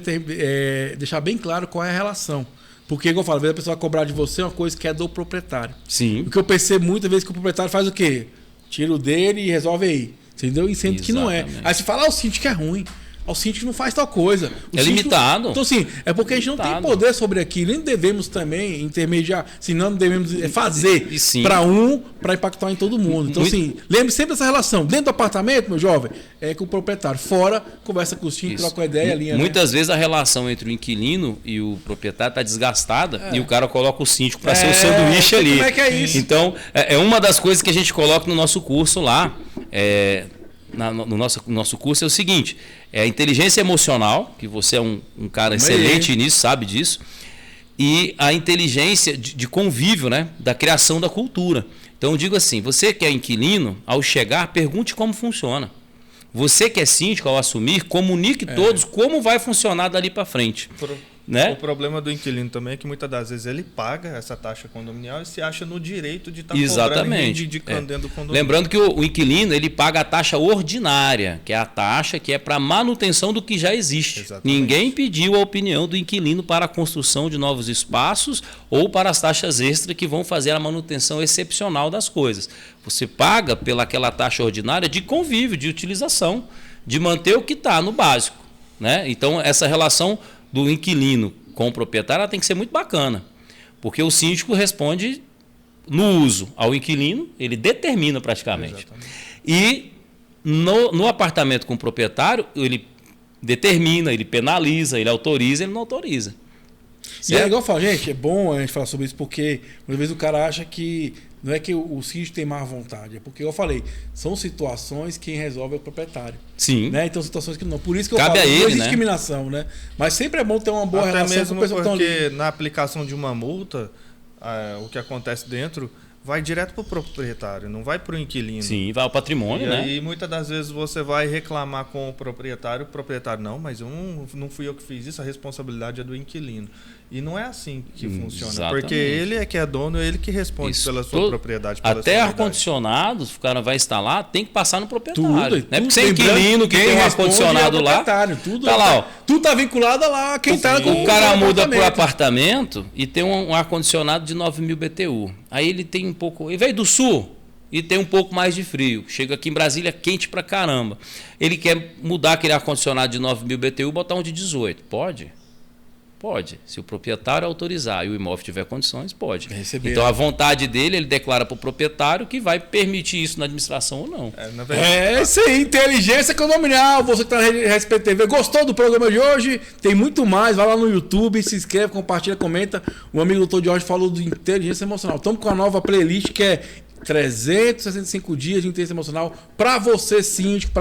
deixar bem claro qual é a relação. Porque, como eu falo, às vezes a pessoa vai cobrar de você uma coisa que é do proprietário. Sim. O que eu percebo muitas vezes que o proprietário faz o quê? Tira o dele e resolve aí. Entendeu? E sendo que não é. Aí você fala, o síndico é ruim. O síndico não faz tal coisa. É limitado. Então, assim, é porque a gente não tem poder sobre aquilo. Nem devemos também intermediar. Senão, não devemos fazer para impactar em todo mundo. Então, assim, lembre sempre dessa relação. Dentro do apartamento, meu jovem, é com o proprietário. Fora, conversa com o síndico, troca uma ideia, linha. Muitas vezes a relação entre o inquilino e o proprietário está desgastada e o cara coloca o síndico para ser o sanduíche ali. Como é que é isso? Então, é uma das coisas que a gente coloca no nosso curso lá. No nosso curso é o seguinte, é a inteligência emocional, que você é um cara excelente nisso, sabe disso, e a inteligência de convívio, né, da criação da cultura. Então eu digo assim, você que é inquilino, ao chegar, pergunte como funciona. Você que é síndico, ao assumir, comunique todos como vai funcionar dali para frente. Né? O problema do inquilino também é que muitas das vezes ele paga essa taxa condominial e se acha no direito de estar cobrando e reivindicando dentro do condomínio. Lembrando que o inquilino ele paga a taxa ordinária, que é a taxa que é para manutenção do que já existe. Exatamente. Ninguém pediu a opinião do inquilino para a construção de novos espaços ou para as taxas extras que vão fazer a manutenção excepcional das coisas. Você paga pelaquela taxa ordinária de convívio, de utilização, de manter o que está no básico. Né? Então, essa relação do inquilino com o proprietário ela tem que ser muito bacana, porque o síndico responde no uso ao inquilino, ele determina praticamente. Exatamente. E no apartamento com o proprietário, ele determina, ele penaliza, ele autoriza, ele não autoriza. Certo? E é igual eu falo, gente, é bom a gente falar sobre isso, porque muitas vezes o cara acha que não é que o síndico tem má vontade, é porque eu falei, são situações que quem resolve é o proprietário. Sim. Né? Então situações que não. Por isso que eu Cabe falo, a ele, não existe discriminação, né? Mas sempre é bom ter uma boa até relação mesmo com o pessoal porque na aplicação de uma multa, o que acontece dentro vai direto para o proprietário, não vai para o inquilino. Sim, vai ao patrimônio, né? E muitas das vezes você vai reclamar com o proprietário não, mas não fui eu que fiz isso, a responsabilidade é do inquilino. E não é assim que funciona. Exatamente. Porque ele é que é dono, ele que responde pela sua propriedade. Pela até ar-condicionado, o cara vai instalar, tem que passar no proprietário. Não é porque você é inquilino que tem um ar-condicionado lá. Tudo tá lá, ó. Tudo tá vinculado lá quem tá com o cara muda pro apartamento e tem um ar-condicionado de 9.000 BTU. Aí ele tem um pouco. Ele veio do sul e tem um pouco mais de frio. Chega aqui em Brasília quente pra caramba. Ele quer mudar aquele ar-condicionado de 9.000 BTU e botar um de 18. Pode? Pode. Se o proprietário autorizar e o imóvel tiver condições, pode. Receber. Então, a vontade dele, ele declara para o proprietário que vai permitir isso na administração ou não. Isso aí, inteligência condominial. Você que está na Rede SPTV, gostou do programa de hoje? Tem muito mais. Vai lá no YouTube, se inscreve, compartilha, comenta. O amigo doutor Jorge falou de inteligência emocional. Estamos com a nova playlist que é 365 dias de inteligência emocional para você síndico,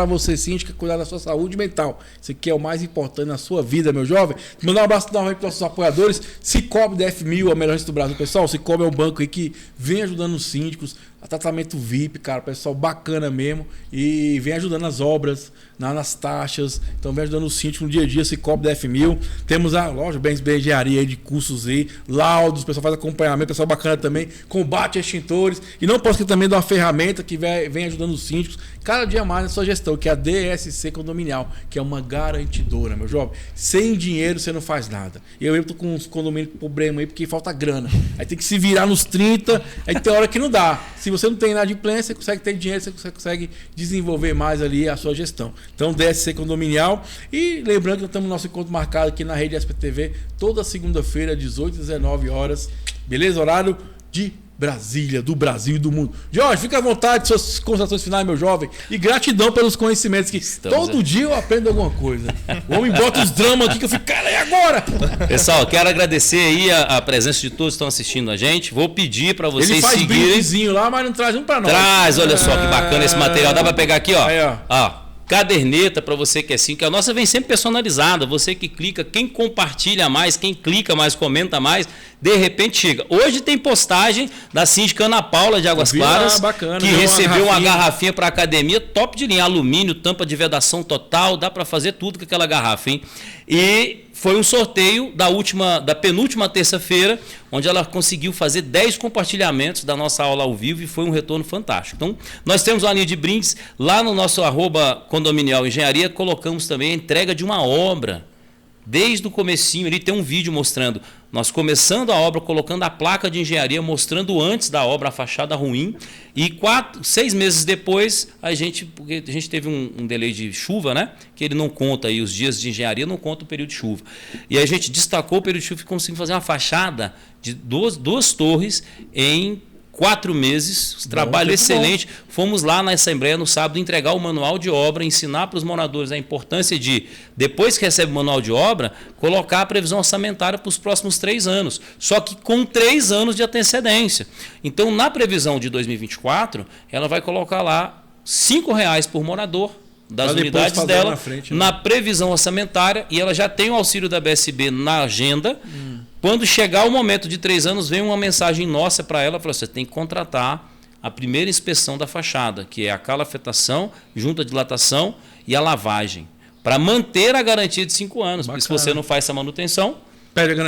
cuidar da sua saúde mental. Isso aqui é o mais importante na sua vida, meu jovem. Mandar um abraço novamente para os nossos apoiadores. Cicobi DF1000, a melhor agência do Brasil, pessoal. Cicobi é um banco aí que vem ajudando os síndicos, a tratamento VIP, cara, pessoal bacana mesmo, e vem ajudando as obras, nas taxas, então vem ajudando os síndicos no dia a dia. Cicobi DF1000. Temos a loja Bens Engenharia aí de cursos aí, laudos, o pessoal faz acompanhamento, pessoal bacana também, combate a extintores, e não posso esquecer também de uma ferramenta que vem ajudando os síndicos cada dia mais na sua gestão, que é a DSC Condominial, que é uma garantidora, meu jovem. Sem dinheiro você não faz nada. Eu tô com uns condomínios com problema aí porque falta grana. Aí tem que se virar nos 30, aí tem hora que não dá. Se você não tem inadimplência, você consegue ter dinheiro, você consegue desenvolver mais ali a sua gestão. Então, DSC Condominial. E lembrando que nós estamos no nosso encontro marcado aqui na Rede SPTV, toda segunda-feira, 18 às 19 horas. Beleza? Horário de Brasília, do Brasil e do mundo. Jorge, fica à vontade, suas considerações finais, meu jovem. E gratidão pelos conhecimentos que todo dia eu aprendo alguma coisa. O homem bota os dramas aqui que eu fico, cara, e agora? Pessoal, quero agradecer aí a presença de todos que estão assistindo a gente. Vou pedir para vocês seguirem. Ele faz brindezinho lá, mas não traz um para nós. Traz, olha só que bacana esse material. Dá para pegar aqui, ó. Aí, ó. Caderneta para você que é assim, que a nossa vem sempre personalizada. Você que clica, quem compartilha mais, quem clica mais, comenta mais, de repente chega. Hoje tem postagem da síndica Ana Paula de Águas Claras, bacana, que recebeu uma garrafinha para academia, top de linha, alumínio, tampa de vedação total, dá para fazer tudo com aquela garrafa, hein? E foi um sorteio da penúltima terça-feira, onde ela conseguiu fazer 10 compartilhamentos da nossa aula ao vivo e foi um retorno fantástico. Então, nós temos uma linha de brindes lá no nosso @condominial engenharia, colocamos também a entrega de uma obra. Desde o comecinho, ele tem um vídeo mostrando nós começando a obra, colocando a placa de engenharia, mostrando antes da obra a fachada ruim, e 6 meses depois porque a gente teve um delay de chuva, né? Que ele não conta aí os dias de engenharia, não conta o período de chuva. E a gente destacou o período de chuva e conseguimos fazer uma fachada de duas torres em 4 meses, trabalho excelente. Fomos lá na Assembleia no sábado entregar o manual de obra, ensinar para os moradores a importância de, depois que recebe o manual de obra, colocar a previsão orçamentária para os próximos 3 anos, só que com 3 anos de antecedência. Então, na previsão de 2024, ela vai colocar lá R$5 por morador das unidades dela, na previsão orçamentária, e ela já tem o auxílio da BSB na agenda. Quando chegar o momento de 3 anos, vem uma mensagem nossa para ela, você tem que contratar a primeira inspeção da fachada, que é a calafetação, junta dilatação e a lavagem, para manter a garantia de 5 anos. Porque se você não faz essa manutenção,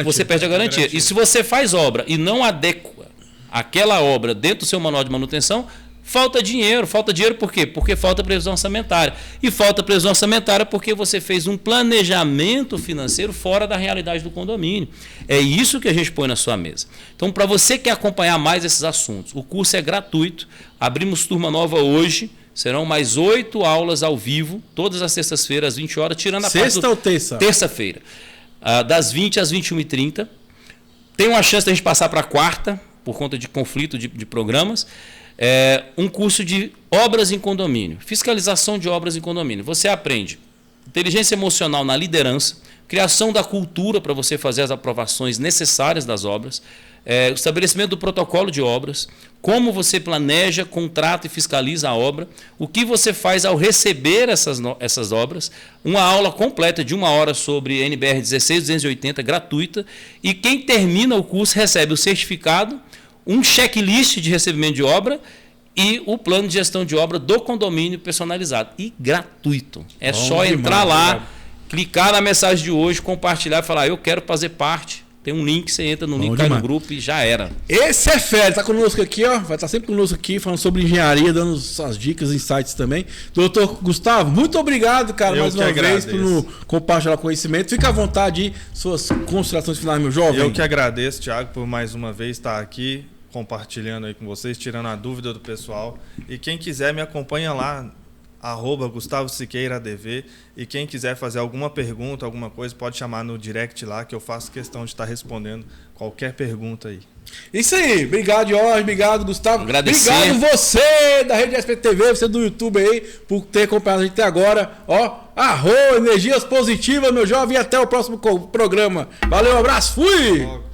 você perde a garantia. E se você faz obra e não adequa aquela obra dentro do seu manual de manutenção, falta dinheiro. Falta dinheiro por quê? Porque falta previsão orçamentária. E falta previsão orçamentária porque você fez um planejamento financeiro fora da realidade do condomínio. É isso que a gente põe na sua mesa. Então, para você que quer acompanhar mais esses assuntos, o curso é gratuito. Abrimos turma nova hoje. Serão mais 8 aulas ao vivo, todas as sextas-feiras, às 20 horas, tirando a Sexta ou terça? Terça-feira. Das 20 às 21h30. Tem uma chance de a gente passar para a quarta, por conta de conflito de programas. Um curso de obras em condomínio, fiscalização de obras em condomínio. Você aprende inteligência emocional na liderança, criação da cultura para você fazer as aprovações necessárias das obras, o estabelecimento do protocolo de obras, como você planeja, contrata e fiscaliza a obra, o que você faz ao receber essas obras, uma aula completa de 1 hora sobre NBR 16280 gratuita, e quem termina o curso recebe o certificado, um checklist de recebimento de obra e o plano de gestão de obra do condomínio personalizado. E gratuito. Só entrar lá, clicar na mensagem de hoje, compartilhar e falar, eu quero fazer parte Tem um link, você entra no link, cai no grupo e já era. Esse é fera, tá conosco aqui, ó. Vai estar sempre conosco aqui, falando sobre engenharia, dando suas dicas, insights também. Doutor Gustavo, muito obrigado, cara, mais uma vez, por compartilhar conhecimento. Fica à vontade aí, suas considerações finais, meu jovem. Eu que agradeço, Thiago, por mais uma vez estar aqui, compartilhando aí com vocês, tirando a dúvida do pessoal. E quem quiser, me acompanha lá, @GustavoSiqueiraADV, e quem quiser fazer alguma pergunta, alguma coisa, pode chamar no direct lá, que eu faço questão de estar respondendo qualquer pergunta aí. Isso aí, obrigado Jorge, obrigado Gustavo, agradecer. Obrigado você da Rede SPTV, você do YouTube aí, por ter acompanhado a gente até agora, energias positivas, meu jovem, e até o próximo programa. Valeu, um abraço, fui!